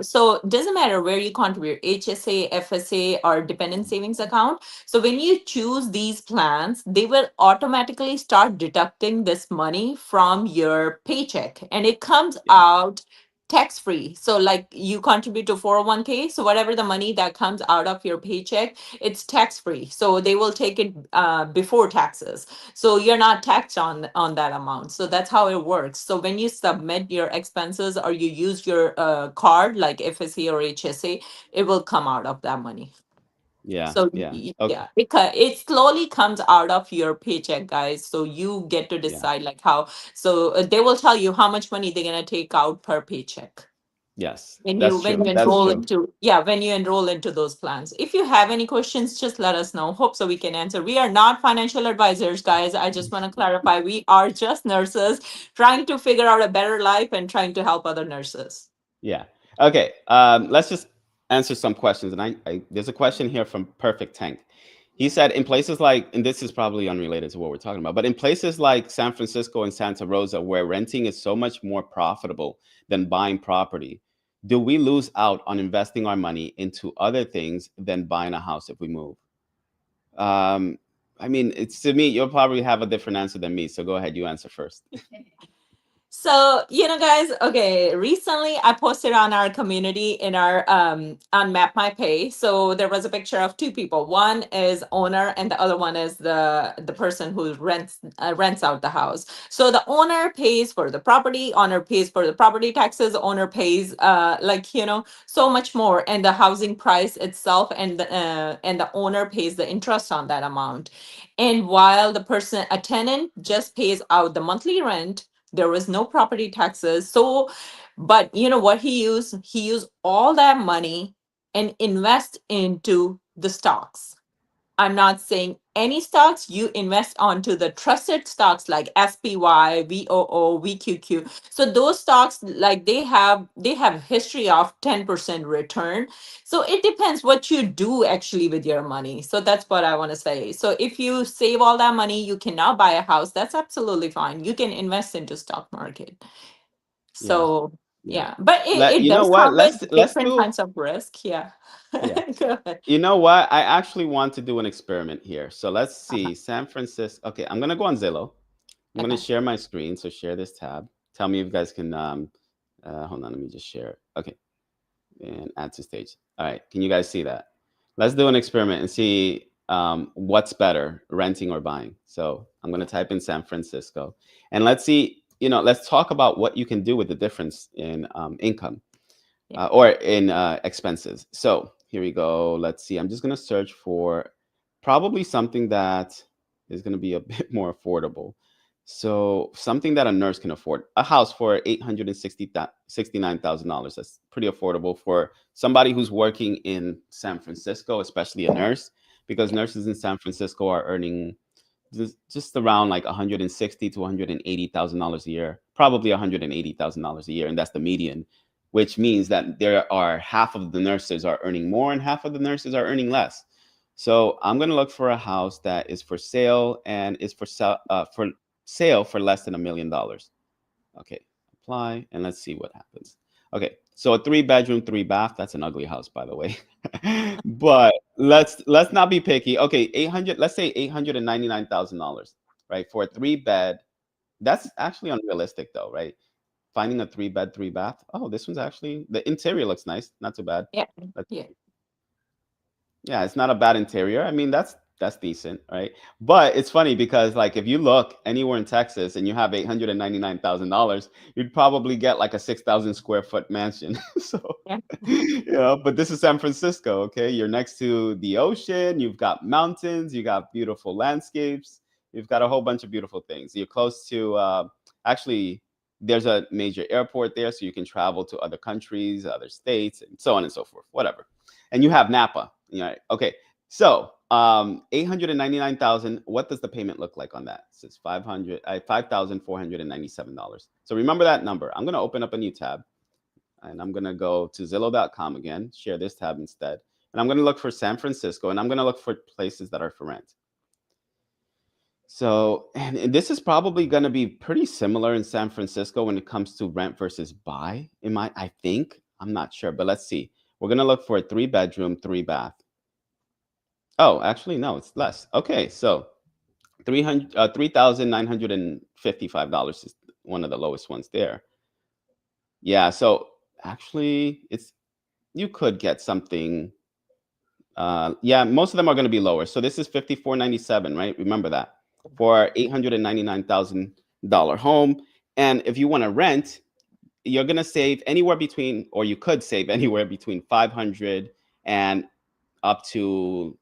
doesn't matter where you contribute, HSA, FSA, or dependent savings account. So when you choose these plans, they will automatically start deducting this money from your paycheck, and it comes Yeah. out tax free. So like you contribute to 401k, so whatever the money that comes out of your paycheck, it's tax free. So they will take it before taxes, so you're not taxed on that amount. So that's how it works. So when you submit your expenses or you use your card like FSA or HSA, it will come out of that money. Yeah. So Yeah. Okay. yeah, it slowly comes out of your paycheck, guys. So you get to Yeah. decide like how. So they will tell you how much money they're gonna take out per paycheck Yes. when you That's when true. you That's enroll true. into, when you enroll into those plans. If you have any questions, just let us know. Hope so we can answer. We are not financial advisors, guys. I just want to clarify, we are just nurses trying to figure out a better life and trying to help other nurses. Yeah. Okay. Let's just answer some questions. And there's a question here from Perfect Tank. He said in places like, and this is probably unrelated to what we're talking about, but in places like San Francisco and Santa Rosa, where renting is so much more profitable than buying property, do we lose out on investing our money into other things than buying a house if we move? I mean, it's to me, you'll probably have a different answer than me. So go ahead, you answer first. So, guys, okay, recently I posted on our community in our on Map My Pay. So there was a picture of two people. One is owner and the other one is the person who rents out the house. So the owner pays for the property, owner pays for the property taxes, owner pays so much more, and the housing price itself, and the owner pays the interest on that amount. And while a tenant just pays out the monthly rent, there was no property taxes. So, but you know what he used? He used all that money and invest into the stocks. I'm not saying any stocks. You invest onto the trusted stocks like SPY, VOO, VQQ. So those stocks, like they have history of 10% return. So it depends what you do actually with your money. So that's what I want to say. So if you save all that money, you cannot buy a house. That's absolutely fine. You can invest into stock market. So yeah, but it You know does what? come with Let's different do. kinds of risk. Yeah. Yeah. Go ahead. You know what? I actually want to do an experiment here. So let's Uh-huh. see. San Francisco. Okay, I'm gonna go on Zillow. I'm gonna Okay. share my screen. So share this tab. Tell me if you guys can. Hold on. Let me just share it. Okay, and add to stage. All right. Can you guys see that? Let's do an experiment and see what's better, renting or buying. So I'm gonna type in San Francisco, and let's see. Let's talk about what you can do with the difference in income. Or in expenses. So here we go. Let's see. I'm just going to search for probably something that is going to be a bit more affordable. So something that a nurse can afford. A house for $869,000. That's pretty affordable for somebody who's working in San Francisco, especially a nurse, because nurses in San Francisco are earning just around like $160,000 to $180,000 a year, probably $180,000 a year, and that's the median, which means that there are half of the nurses are earning more and half of the nurses are earning less. So I'm going to look for a house that is for sale and is for sale for less than $1 million. Okay, apply, and let's see what happens. Okay, so a 3-bedroom, 3-bath. That's an ugly house, by the way. But let's not be picky. Okay, 800. Let's say $899,000, right, for a 3-bed. That's actually unrealistic, though, right? Finding a 3-bed, 3-bath. Oh, this one's actually, the interior looks nice. Not too bad. Yeah. Let's Yeah. Yeah, it's not a bad interior. I mean, that's decent, right? But it's funny because like if you look anywhere in Texas and you have $899,000, you'd probably get like a 6,000 square foot mansion. So, Yeah. but this is San Francisco, okay? You're next to the ocean, you've got mountains, you got beautiful landscapes, you've got a whole bunch of beautiful things. You're close to actually there's a major airport there, so you can travel to other countries, other states, and so on and so forth, whatever. And you have Napa. Yeah. Okay. So 899,000. What does the payment look like on that? It's $5,497. So remember that number. I'm going to open up a new tab, and I'm going to go to Zillow.com again. Share this tab instead, and I'm going to look for San Francisco, and I'm going to look for places that are for rent. So, and this is probably going to be pretty similar in San Francisco when it comes to rent versus buy. I think, I'm not sure, but let's see. We're going to look for a 3-bedroom, 3-bath. Oh, actually, no, it's less. Okay, so $3,955 is one of the lowest ones there. Yeah, so actually, you could get something. Yeah, most of them are going to be lower. So this is $5,497, right? Remember that for $899,000 home. And if you want to rent, you're going to save anywhere between, or you could save anywhere between 500 and up to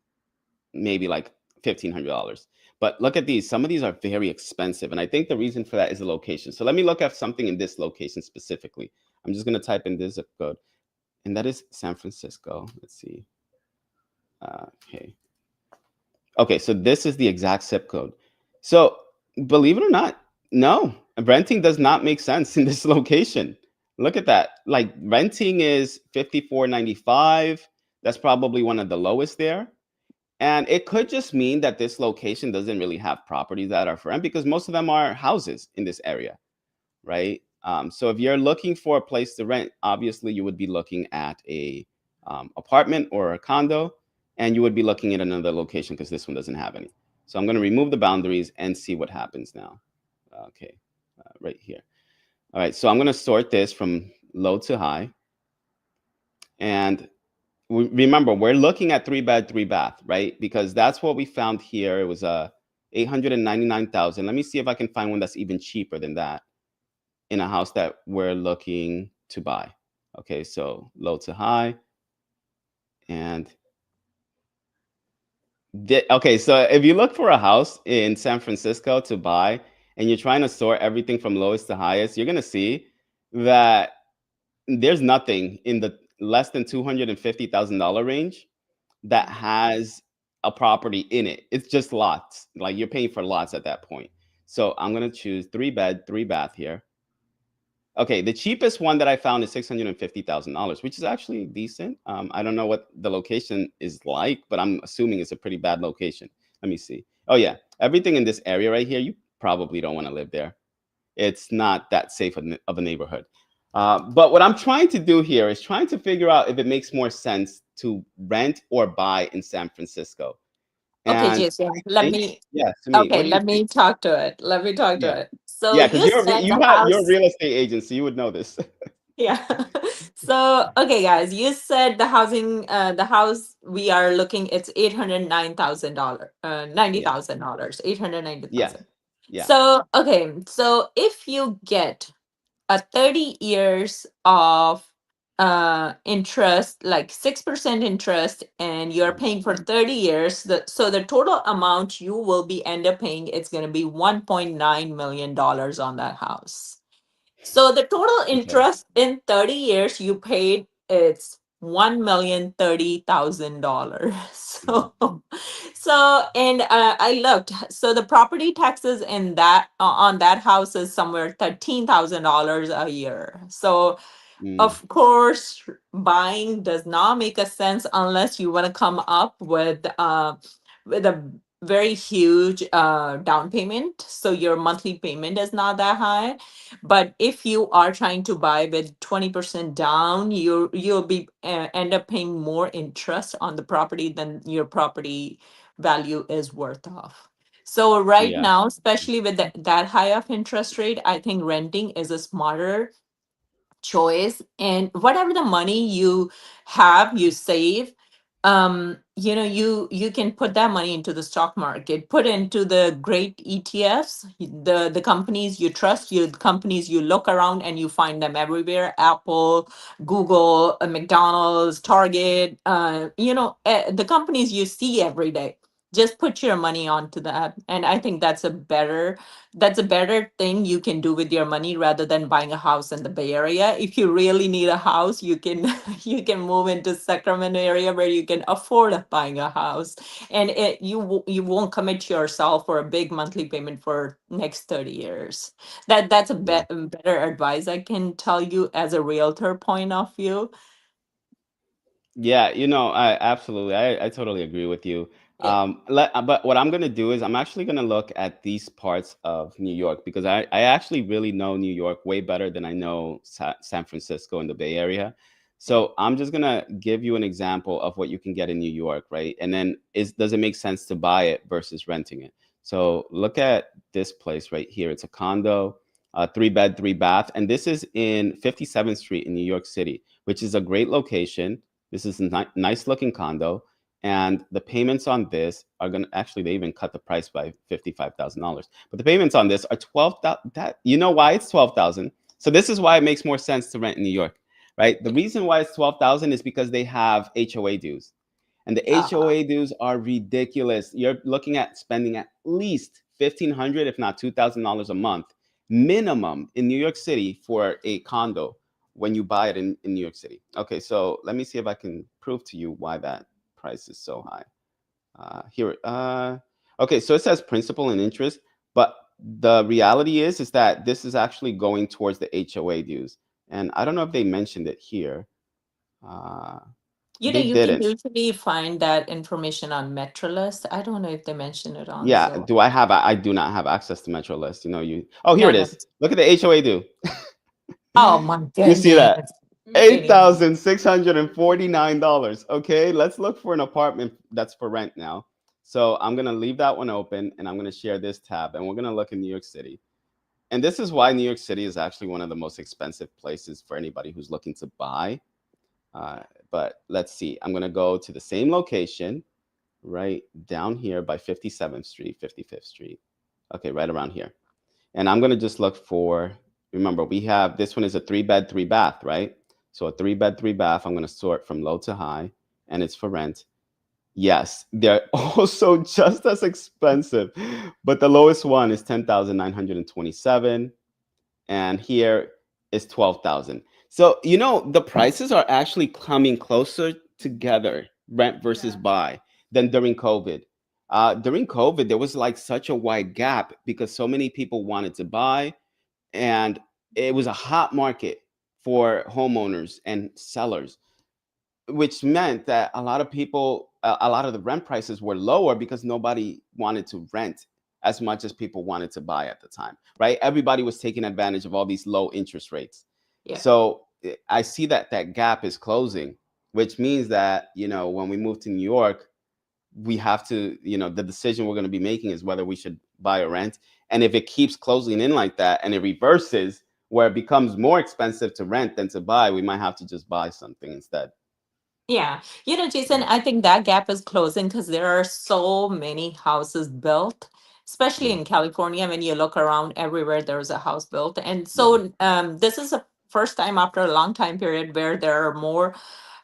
maybe like $1,500. But look at these. Some of these are very expensive. And I think the reason for that is the location. So let me look at something in this location specifically. I'm just going to type in this zip code. And that is San Francisco. Let's see. Okay. Okay, so this is the exact zip code. So believe it or not, no, renting does not make sense in this location. Look at that. Like renting is $54.95. That's probably one of the lowest there. And it could just mean that this location doesn't really have properties that are for rent because most of them are houses in this area, right? So if you're looking for a place to rent, obviously you would be looking at a apartment or a condo, and you would be looking at another location because this one doesn't have any. So I'm going to remove the boundaries and see what happens now. Okay, right here. All right, so I'm going to sort this from low to high. And remember, we're looking at 3-bed, 3-bath, right? Because that's what we found here. It was 899,000. Let me see if I can find one that's even cheaper than that in a house that we're looking to buy. Okay, so low to high. And okay, so if you look for a house in San Francisco to buy and you're trying to sort everything from lowest to highest, you're going to see that there's nothing in the less than $250,000 range that has a property in it. It's just lots. Like you're paying for lots at that point. So I'm going to choose 3-bed, 3-bath here. Okay, the cheapest one that I found is $650,000, which is actually decent. I don't know what the location is like, but I'm assuming it's a pretty bad location. Let me see. Oh yeah, everything in this area right here, you probably don't want to live there. It's not that safe of a neighborhood. But what I'm trying to do here is trying to figure out if it makes more sense to rent or buy in San Francisco. Okay, And Jason, I let think, me, yeah, to me, okay, what do you let think? me talk to it. Let me talk Yeah, to it. So yeah, because you said the you're a house. real estate agent, so you would know this. Yeah. So, okay, guys, you said the house we are looking, it's $809,000, Yeah, $90,000, eight hundred ninety yeah, thousand. yeah. So, okay, so if you get a 30 years of interest, like 6% interest, and you're Mhm. paying for 30 years, so the total amount you will be end up paying, it's going to be $1.9 million on that house. So the total Okay. interest in 30 years you paid, it's $1,030,000. Mhm. So and I looked. So the property taxes in that on that house is somewhere $13,000 a year. So Mm, of course, buying does not make a sense unless you want to come up with a very huge down payment. So your monthly payment is not that high. But if you are trying to buy with 20% down, you'll be end up paying more interest on the property than your property value is worth of. So right yeah. now, especially with that high of interest rate, I think renting is a smarter choice. And whatever the money you have, you save, you can put that money into the stock market, put into the great ETFs, the companies you trust, the companies you look around and you find them everywhere: Apple, Google, McDonald's, Target, the companies you see every day. Just put your money onto that, and I think that's a better thing you can do with your money rather than buying a house in the Bay Area. If you really need a house, you can you can move into Sacramento area where you can afford buying a house, and you won't commit yourself for a big monthly payment for next 30 years. That's a Yeah. better advice I can tell you as a realtor point of view. Yeah, I absolutely, I totally agree with you. Yeah. But what I'm gonna do is I'm actually gonna look at these parts of New York because I actually really know New York way better than I know San Francisco and the Bay Area. Yeah. So I'm just gonna give you an example of what you can get in New York, right? And then does it make sense to buy it versus renting it? So look at this place right here. It's a condo, 3-bed, 3-bath, and this is in 57th Street in New York City, which is a great location. This is a nice looking condo, and the payments on this are gonna actually they even cut the price by $55,000. But the payments on this are 12,000. That you know why it's 12,000. So this is why it makes more sense to rent in New York, right? The reason why it's 12,000 is because they have HOA dues, and the Uh, HOA dues are ridiculous. You're looking at spending at least $1,500, if not $2,000 a month minimum in New York City for a condo when you buy it in New York City. Okay, so let me see if I can prove to you why that price is so high. Okay, so it says principal and interest, but the reality is that this is actually going towards the HOA dues. And I don't know if they mentioned it here. You know, They you can didn't. usually find that information on Metrolist. I don't know if they mention it on Yeah. Zillow. Do I have? I do not have access to MetroList. You know, you. Oh, here No, it no. is. Look at the HOA do. Oh my You see that? goodness. Eight Kidding me. thousand six hundred and $49. Okay, let's look for an apartment that's for rent now. So I'm gonna leave that one open, and I'm gonna share this tab, and we're gonna look in New York City. And this is why New York City is actually one of the most expensive places for anybody who's looking to buy. Uh, but let's see. I'm gonna go to the same location, right down here by 57th Street, 55th Street. Okay, right around here. And I'm gonna just look for, remember, we have, this one is a 3-bed, 3-bath, right? So a 3-bed, 3-bath, I'm gonna sort from low to high, and it's for rent. Yes, they're also just as expensive, but the lowest one is 10,927, and here is 12,000. So, you know, the prices are actually coming closer together, rent versus Yeah. buy, than during COVID. During COVID, there was like such a wide gap because so many people wanted to buy, and it was a hot market for homeowners and sellers, which meant that a lot of people, a lot of the rent prices were lower because nobody wanted to rent as much as people wanted to buy at the time, right? Everybody was taking advantage of all these low interest rates. Yeah. So I see that that gap is closing, which means that, you know, when we move to New York, we have to, you know, the decision we're going to be making is whether we should buy or rent. And if it keeps closing in like that and it reverses where it becomes more expensive to rent than to buy, we might have to just buy something instead. Yeah. You know, Jason, I think that gap is closing because there are so many houses built, especially Mm, in California. When you look around everywhere, there's a house built. And yeah. so this is a first time after a long time period where there are more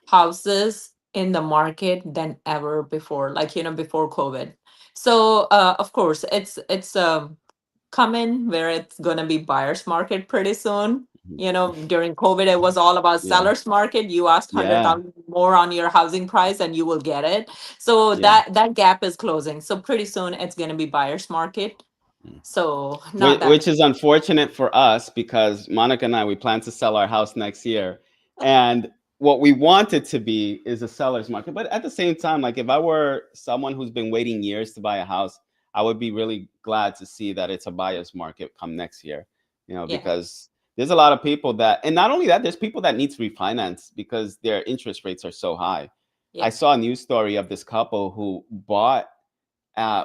houses in the market than ever before, like, you know, before COVID. So of course, it's coming where it's going to be buyer's market pretty soon. Mhm. You know, during COVID, it was all about Yeah. seller's market. You asked Yeah. 100,000 more on your housing price and you will get it. So Yeah. that gap is closing. So pretty soon it's going to be buyer's market. Mm. So not that Which is unfortunate for us because Monica and I, we plan to sell our house next year. And what we want it to be is a seller's market. But at the same time, like if I were someone who's been waiting years to buy a house, I would be really glad to see that it's a buyer's market come next year, you know, yeah, because there's a lot of people that, and not only that, there's people that need to refinance because their interest rates are so high. I yeah. saw a news story of this couple who bought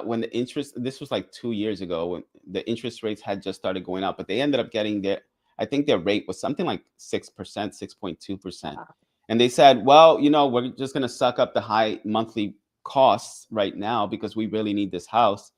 when the interest, this was like 2 years ago when the interest rates had just started going up, but they ended up getting their, I think their rate was something like 6%, 6.2%. Uh, And they said, well, you know, we're just going to suck up the high monthly costs right now because we really need this house.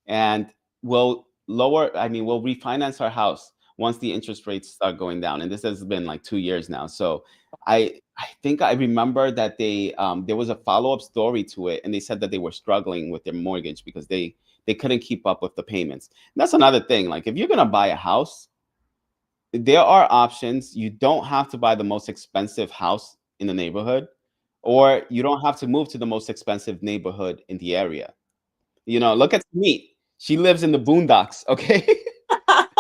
And we'll lower, I mean, we'll refinance our house once the interest rates start going down. And this has been like 2 years now. So I think I remember that they there was a follow-up story to it, and they said that they were struggling with their mortgage because they couldn't keep up with the payments. And that's another thing. Like if you're gonna buy a house, there are options. You don't have to buy the most expensive house in the neighborhood, or you don't have to move to the most expensive neighborhood in the area. You know, look at me. She lives in the boondocks, okay?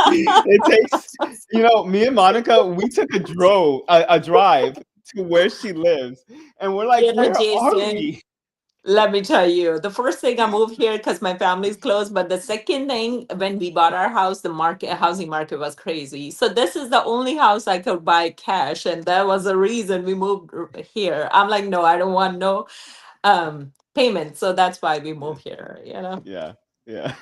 It takes, you know, me and Monica, we took a drive to where she lives, and we're like, you know, where are Jason, we? let me tell you, the first thing I moved here because my family's close. But the second thing, when we bought our house, the market, housing market was crazy. So this is the only house I could buy cash, and that was the reason we moved here. I'm like, no, I don't want no payment. So that's why we Yeah, moved here. You know. yeah, yeah.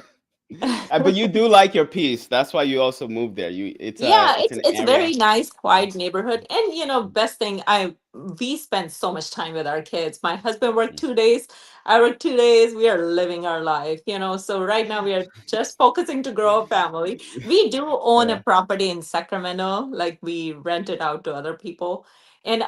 But you do like your peace. That's why you also moved there. Yeah, It's an it's a area. very nice, Mhm, quiet neighborhood. And you know, best thing, I we spend so much time with our kids. My husband worked mhm, 2 days, I work 2 days. We are living our life, you know. So right now we are just focusing to grow a family. We do own a yeah. property in Sacramento, like we rent it out to other people. And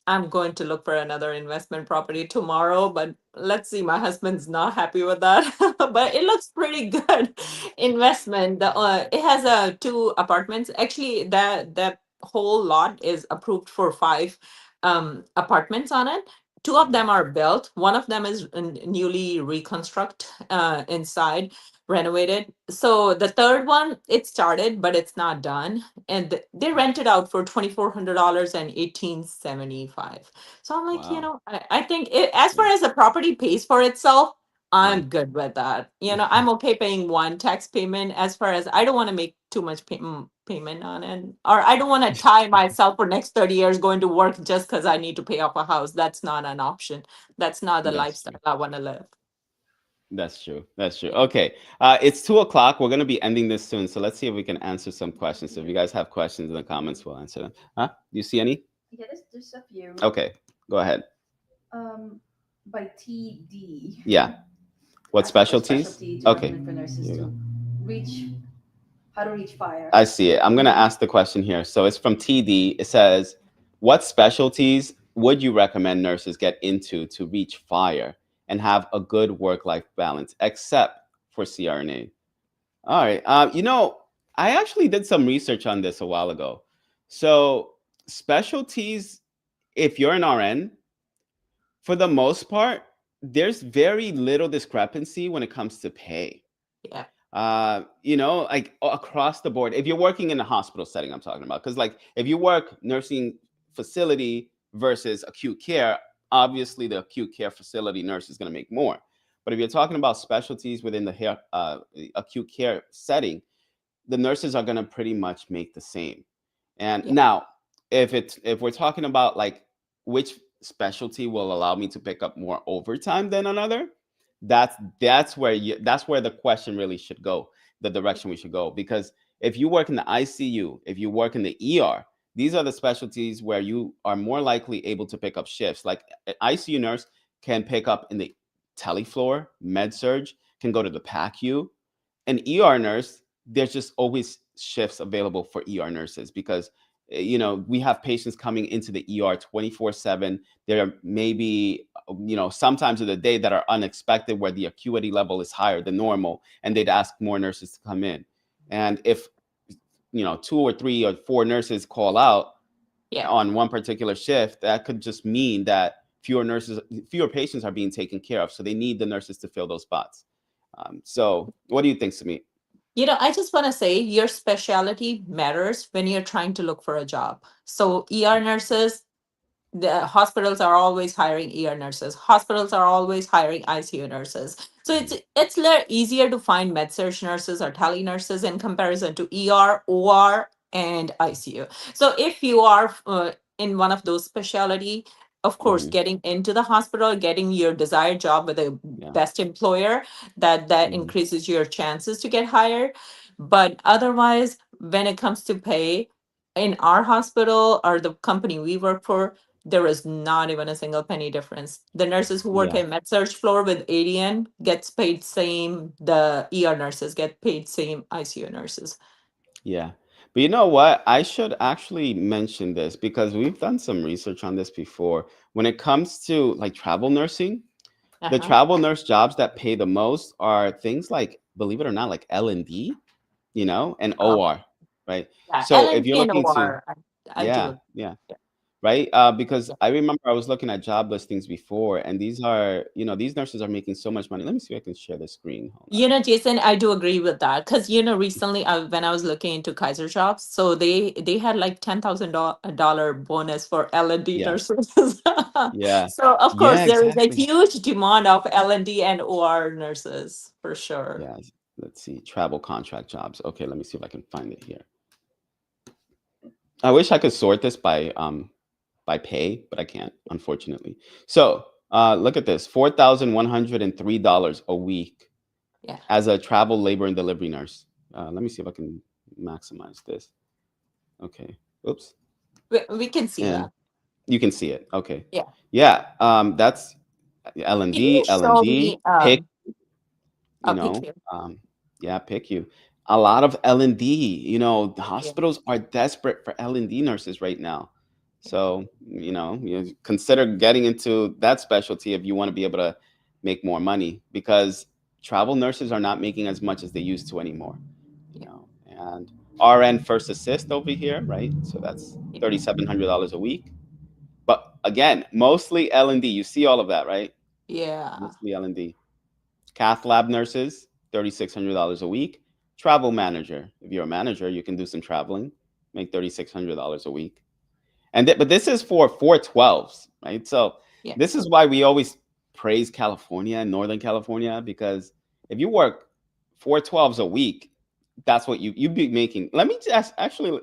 I'm going to look for another investment property tomorrow, but let's see. My husband's not happy with that, but it looks pretty good investment. It has two apartments. Actually, that whole lot is approved for five apartments on it. Two of them are built. One of them is newly reconstruct inside. renovated. So the third one, it started, but it's not done. And they rent it out for $2,400 and 1875. So I'm like, Wow. I think as far as the property pays for itself, Yeah. I'm good with that. I'm okay paying one tax payment as far as I don't want to make too much payment on it. Or I don't want to tie myself for next 30 years going to work just because I need to pay off a house. That's not an option. That's not the That's lifestyle true. I want to live. That's true. That's true. Okay. It's 2 o'clock. We're going to be ending this soon. So let's see if we can answer some questions. So if you guys have questions in the comments, we'll answer them. Huh? Do you see any? Yeah, there's a few. Okay. Go ahead. By TD. Yeah. What Asking for specialties? specialty to Okay. recommend for nurses Here you to go. reach, how to reach fire. I see it. I'm going to ask the question here. So it's from TD. It says, what specialties would you recommend nurses get into to reach fire and have a good work-life balance, except for CRNA? All right. I actually did some research on this a while ago. So specialties, if you're an RN, for the most part, there's very little discrepancy when it comes to pay. Yeah. Like across the board. If you're working in a hospital setting, I'm talking about, because like if you work nursing facility versus acute care, obviously the acute care facility nurse is going to make more. But if you're talking about specialties within the acute care setting, the nurses are going to pretty much make the same. And Yeah. now, if we're talking about like which specialty will allow me to pick up more overtime than another, that's where the question really should go, the direction we should go. Because if you work in the ICU, if you work in the ER, these are the specialties where you are more likely able to pick up shifts. Like an ICU nurse can pick up in the telefloor, med surge, can go to the PACU. An ER nurse, there's just always shifts available for ER nurses because we have patients coming into the ER 24/7. There may be sometimes of the day that are unexpected where the acuity level is higher than normal, and they'd ask more nurses to come in. And if 2 or 3 or 4 nurses call out Yeah. on one particular shift, that could just mean that fewer patients are being taken care of. So they need the nurses to fill those spots. So what do you think, Samit? I just want to say your specialty matters when you're trying to look for a job. So ER nurses, the hospitals are always hiring ER nurses. Hospitals are always hiring ICU nurses. So it's easier to find med surg nurses or tele nurses in comparison to ER, OR, and ICU. So if you are in one of those specialty, of course, Mhm. getting into the hospital, getting your desired job with a Yeah. best employer, that Mhm. increases your chances to get hired. But otherwise, when it comes to pay, in our hospital or the company we work for, there is not even a single penny difference. The nurses who work Yeah. in med surg floor with ADN gets paid same. The ER nurses get paid same ICU nurses. Yeah. But you know what? I should actually mention this because we've done some research on this before. When it comes to like travel nursing, the Uh-huh. travel nurse jobs that pay the most are things like, believe it or not, like L&D, and Oh, OR, right? yeah, So if you're LNP and looking to, OR. I do. yeah, yeah, right? Because I remember I was looking at job listings before, and these nurses are making so much money. Let me see if I can share the screen. Hold on. Jason, I do agree with that because recently when I was looking into Kaiser jobs, so they had like $10,000 bonus for L&D Yeah, nurses. yeah, So of course yeah, there is a exactly. huge demand of L&D and OR nurses for sure. Yeah, let's see. Travel contract jobs. Okay, let me see if I can find it here. I wish I could sort this by pay, but I can't, unfortunately. So look at this: $4,103 a week Yeah, as a travel labor and delivery nurse. Let me see if I can maximize this. Okay. Oops. we can see Yeah, that. you can see it. Okay. Yeah. Yeah. That's L and Can you D. L and show D. me Pick. I'll pick you. Yeah, pick you. A lot of L&D, the Yeah. hospitals are desperate for L&D nurses right now. So, you consider getting into that specialty if you want to be able to make more money because travel nurses are not making as much as they used to anymore, and RN first assist over here, right? So that's $3,700 a week. But again, mostly L&D. You see all of that, right? Yeah. Mostly L&D. Cath lab nurses, $3,600 a week. Travel manager. If you're a manager, you can do some traveling, make $3,600 a week. But this is for 412s, right? So Yeah. this is why we always praise California and Northern California, because if you work 412s a week, that's what you'd be making. Let me just actually,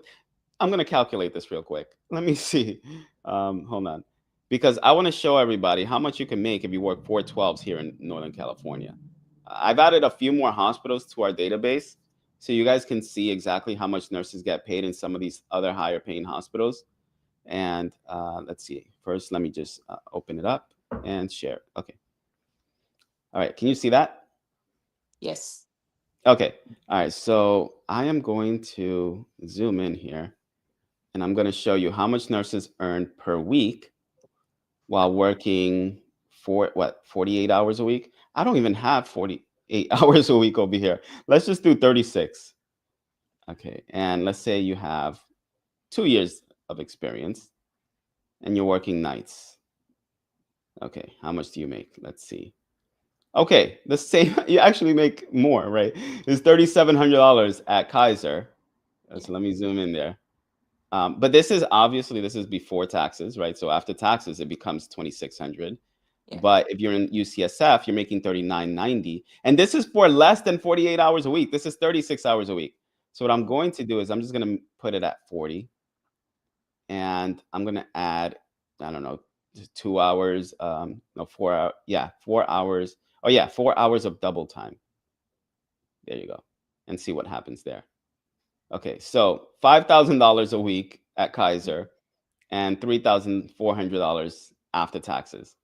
I'm going to calculate this real quick. Let me see. Hold on. Because I want to show everybody how much you can make if you work 412s here in Northern California. I've added a few more hospitals to our database so you guys can see exactly how much nurses get paid in some of these other higher paying hospitals. And let's see. First, let me just open it up and share. Okay. All right. Can you see that? Yes. Okay. All right. So I am going to zoom in here, and I'm going to show you how much nurses earn per week while working 48 hours a week. I don't even have 48 hours a week over here. Let's just do 36. Okay. And let's say you have 2 years of experience and you're working nights. Okay, how much do you make? Let's see. Okay, the same. You actually make more, right? It's $3,700 at Kaiser. So let me zoom in there. But this is before taxes, right? So after taxes, it becomes 2,600. Yeah. But if you're in UCSF, you're making $39.90, and this is for less than 48 hours a week. This is 36 hours a week. So what I'm going to do is I'm just going to put it at 40, and I'm going to add, I don't know, 2 hours, no, 4 hours. Yeah, 4 hours. Oh yeah, 4 hours of double time. There you go. And see what happens there. Okay, so $5,000 a week at Kaiser and $3,400 after taxes.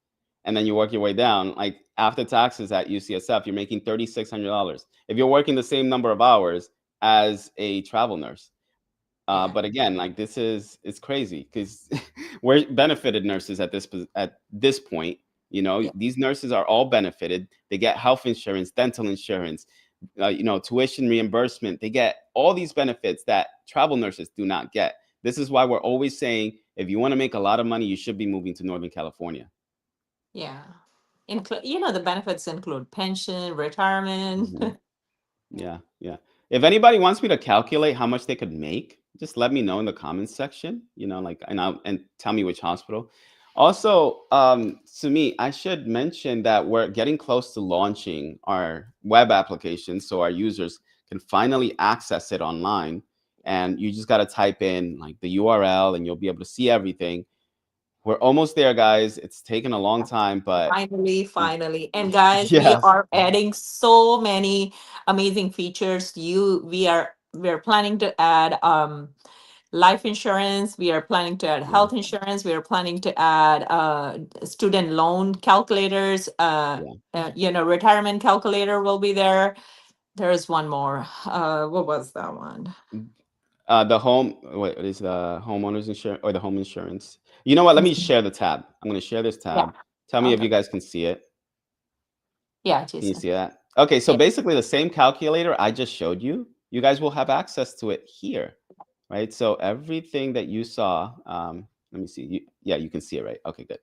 And then you work your way down. Like after taxes at UCSF, you're making $3,600 if you're working the same number of hours as a travel nurse. But again, like it's crazy because we're benefited nurses at this point. You know, these nurses are all benefited. They get health insurance, dental insurance, tuition reimbursement. They get all these benefits that travel nurses do not get. This is why we're always saying, if you want to make a lot of money, you should be moving to Northern California. Yeah. The benefits include pension, retirement. Mhm. Yeah. If anybody wants me to calculate how much they could make, just let me know in the comments section, and tell me which hospital. Also, Sumi, I should mention that we're getting close to launching our web application so our users can finally access it online. And you just got to type in like the URL and you'll be able to see everything. We're almost there, guys. It's taken a long time, but Finally. And guys, we yes. are adding so many amazing features. We're planning to add life insurance. We are planning to add health insurance. We are planning to add student loan calculators. Retirement calculator will be there. There is one more. What was that one? What is the homeowners insurance or the home insurance? You know what? Let me share the tab. I'm going to share this tab. Tell me if Okay. you guys can see it. Yeah, Can you Jason. see that? Okay, so Yeah. basically the same calculator I just showed you, you guys will have access to it here, right? So everything that you saw, let me see. You can see it, right? Okay, good.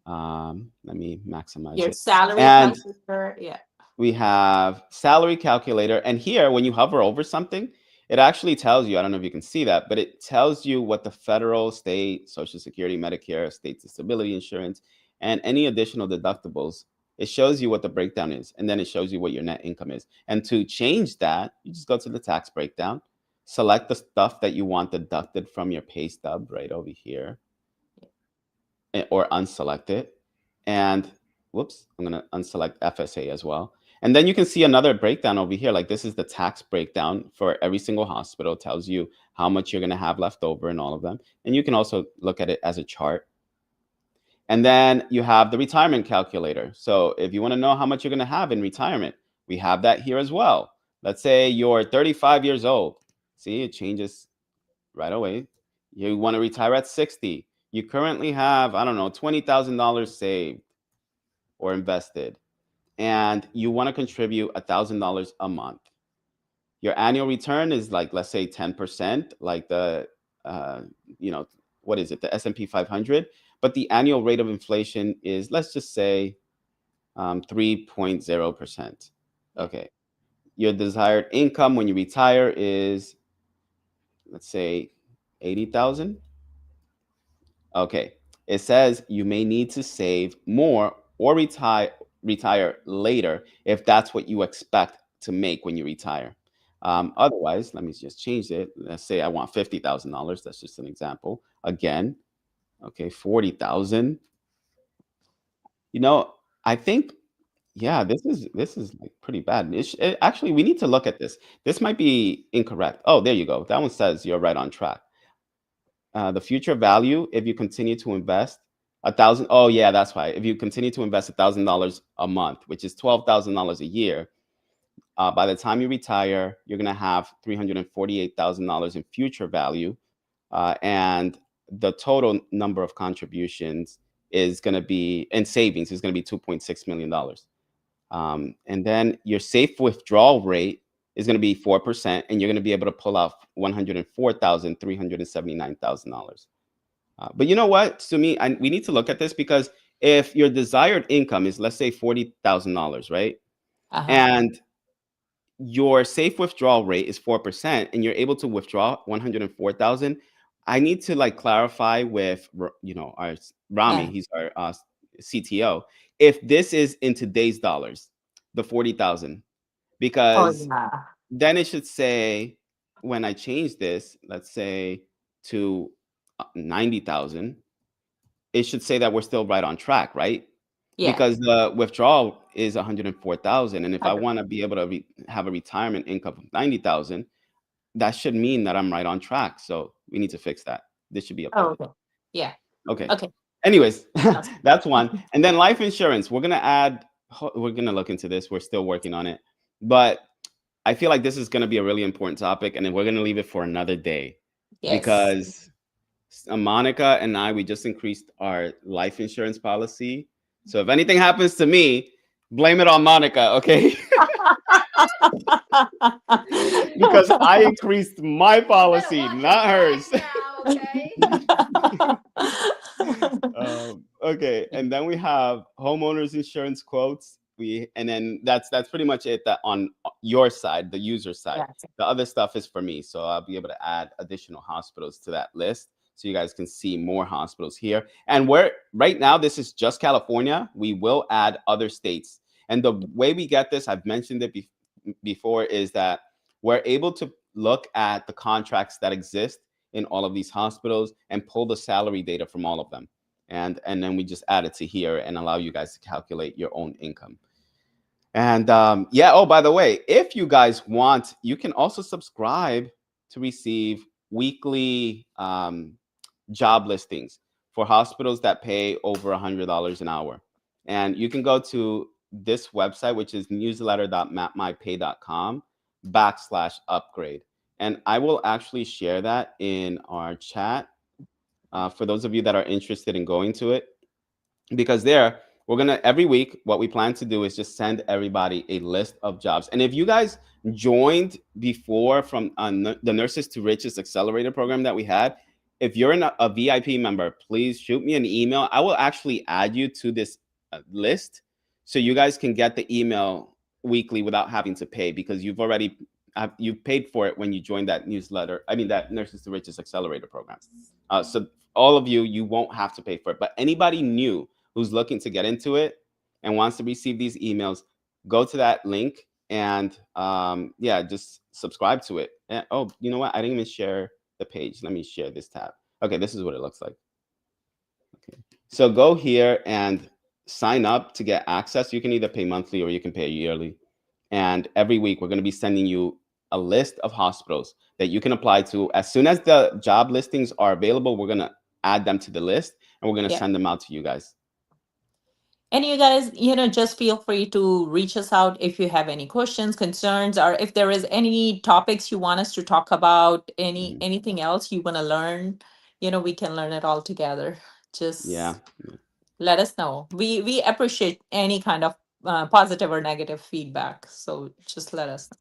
Let me maximize Your it. salary And calculator. Yeah. we have salary calculator. And here, when you hover over something, it actually tells you, I don't know if you can see that, but it tells you what the federal, state, Social Security, Medicare, state disability insurance, and any additional deductibles. It shows you what the breakdown is, and then it shows you what your net income is. And to change that, you just go to the tax breakdown, select the stuff that you want deducted from your pay stub right over here, or unselect it. And whoops, I'm going to unselect FSA as well. And then you can see another breakdown over here. Like this is the tax breakdown for every single hospital. It tells you how much you're going to have left over in all of them. And you can also look at it as a chart. And then you have the retirement calculator. So if you want to know how much you're going to have in retirement, we have that here as well. Let's say you're 35 years old. See, it changes right away. You want to retire at 60. You currently have, I don't know, $20,000 saved or invested, and you want to contribute $1,000 a month. Your annual return is like, let's say 10%, like what is it, the S&P 500, but the annual rate of inflation is, let's just say 3.0%. Okay. your desired income when you retire is, let's say, 80,000. Okay. It says you may need to save more or retire later if that's what you expect to make when you retire. Otherwise, let me just change it. Let's say I want $50,000. That's just an example. Again, okay, 40,000. You know, I think, yeah, this is like pretty bad. Actually, we need to look at this. This might be incorrect. Oh, there you go. That one says you're right on track. The future value, if you continue to invest 1,000. Oh, yeah, that's why. If you continue to invest $1,000 a month, which is $12,000 a year, by the time you retire, you're gonna have $348,000 in future value, and the total number of contributions is gonna be in savings is gonna be $2.6 million. And then your safe withdrawal rate is going to be 4%, and you're going to be able to pull out $104,379,000. But you know what, to me, we need to look at this because if your desired income is, let's say, $40,000, right? And your safe withdrawal rate is 4%, and you're able to withdraw 104,000. I need to like clarify with our Rami, Yeah. he's our CTO, if this is in today's dollars, the 40,000, Oh, because yeah. then it should say when I change this, let's say to 90,000, it should say that we're still right on track, right? Yeah. Because the withdrawal is 104,000, and if I Okay. want to be able to have a retirement income of 90,000, that should mean that I'm right on track. So we need to fix that. This should be Oh, updated. okay. Yeah. Okay. Okay. Anyways, Sounds that's one. And then life insurance. We're gonna look into this. We're still working on it, but I feel like this is gonna be a really important topic, and then we're gonna leave it for another day Yes. because Monica and I, we just increased our life insurance policy. So if anything happens to me, blame it on Monica, okay? Because I increased my policy, not hers. Okay, and then we have homeowners insurance quotes. And then that's pretty much it. That on your side, the user side. Yes. The other stuff is for me, so I'll be able to add additional hospitals to that list, so you guys can see more hospitals here. And we're right now, this is just California. We will add other states, and the way we get this, I've mentioned it before, is that we're able to look at the contracts that exist in all of these hospitals and pull the salary data from all of them. And then we just add it to here and allow you guys to calculate your own income. And yeah, oh, by the way, if you guys want, you can also subscribe to receive weekly job listings for hospitals that pay over $100 an hour. And you can go to this website, which is newsletter.mapmypay.com/upgrade. And I will actually share that in our chat for those of you that are interested in going to it, because there we're gonna every week, what we plan to do is just send everybody a list of jobs. And if you guys joined before from the Nurses to Riches Accelerator program that we had, if you're a VIP member, please shoot me an email. I will actually add you to this list so you guys can get the email weekly without having to pay, because you've paid for it when you joined that newsletter. I mean, that Nurses to Riches Accelerator program. So all of you won't have to pay for it. But anybody new who's looking to get into it and wants to receive these emails, go to that link and yeah, just subscribe to it. And, oh, you know what? I didn't even share the page. Let me share this tab. Okay, this is what it looks like. Okay, so go here and sign up to get access. You can either pay monthly or you can pay yearly. And every week we're going to be sending you a list of hospitals that you can apply to. As soon as the job listings are available, we're going to add them to the list and we're going to send them out to you guys. And you guys, just feel free to reach us out if you have any questions, concerns, or if there is any topics you want us to talk about, anything else you want to learn, we can learn it all together. Just let us know. We appreciate any kind of positive or negative feedback. So just let us know.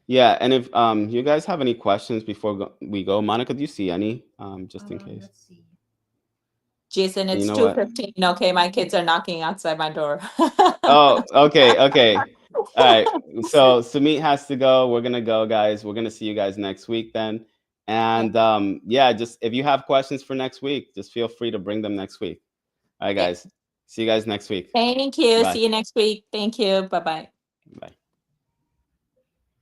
Yeah, and if you guys have any questions before we go, Monica, do you see any? Just in case. Let's see. Jason, it's 2:15. Okay, my kids are knocking outside my door. Oh, okay. All right. So Sumit has to go. We're gonna go, guys. We're gonna see you guys next week then. And yeah, just if you have questions for next week, just feel free to bring them next week. All right, Yeah. guys. See you guys next week. Thank you. Bye. See you next week. Thank you. Bye-bye. Bye.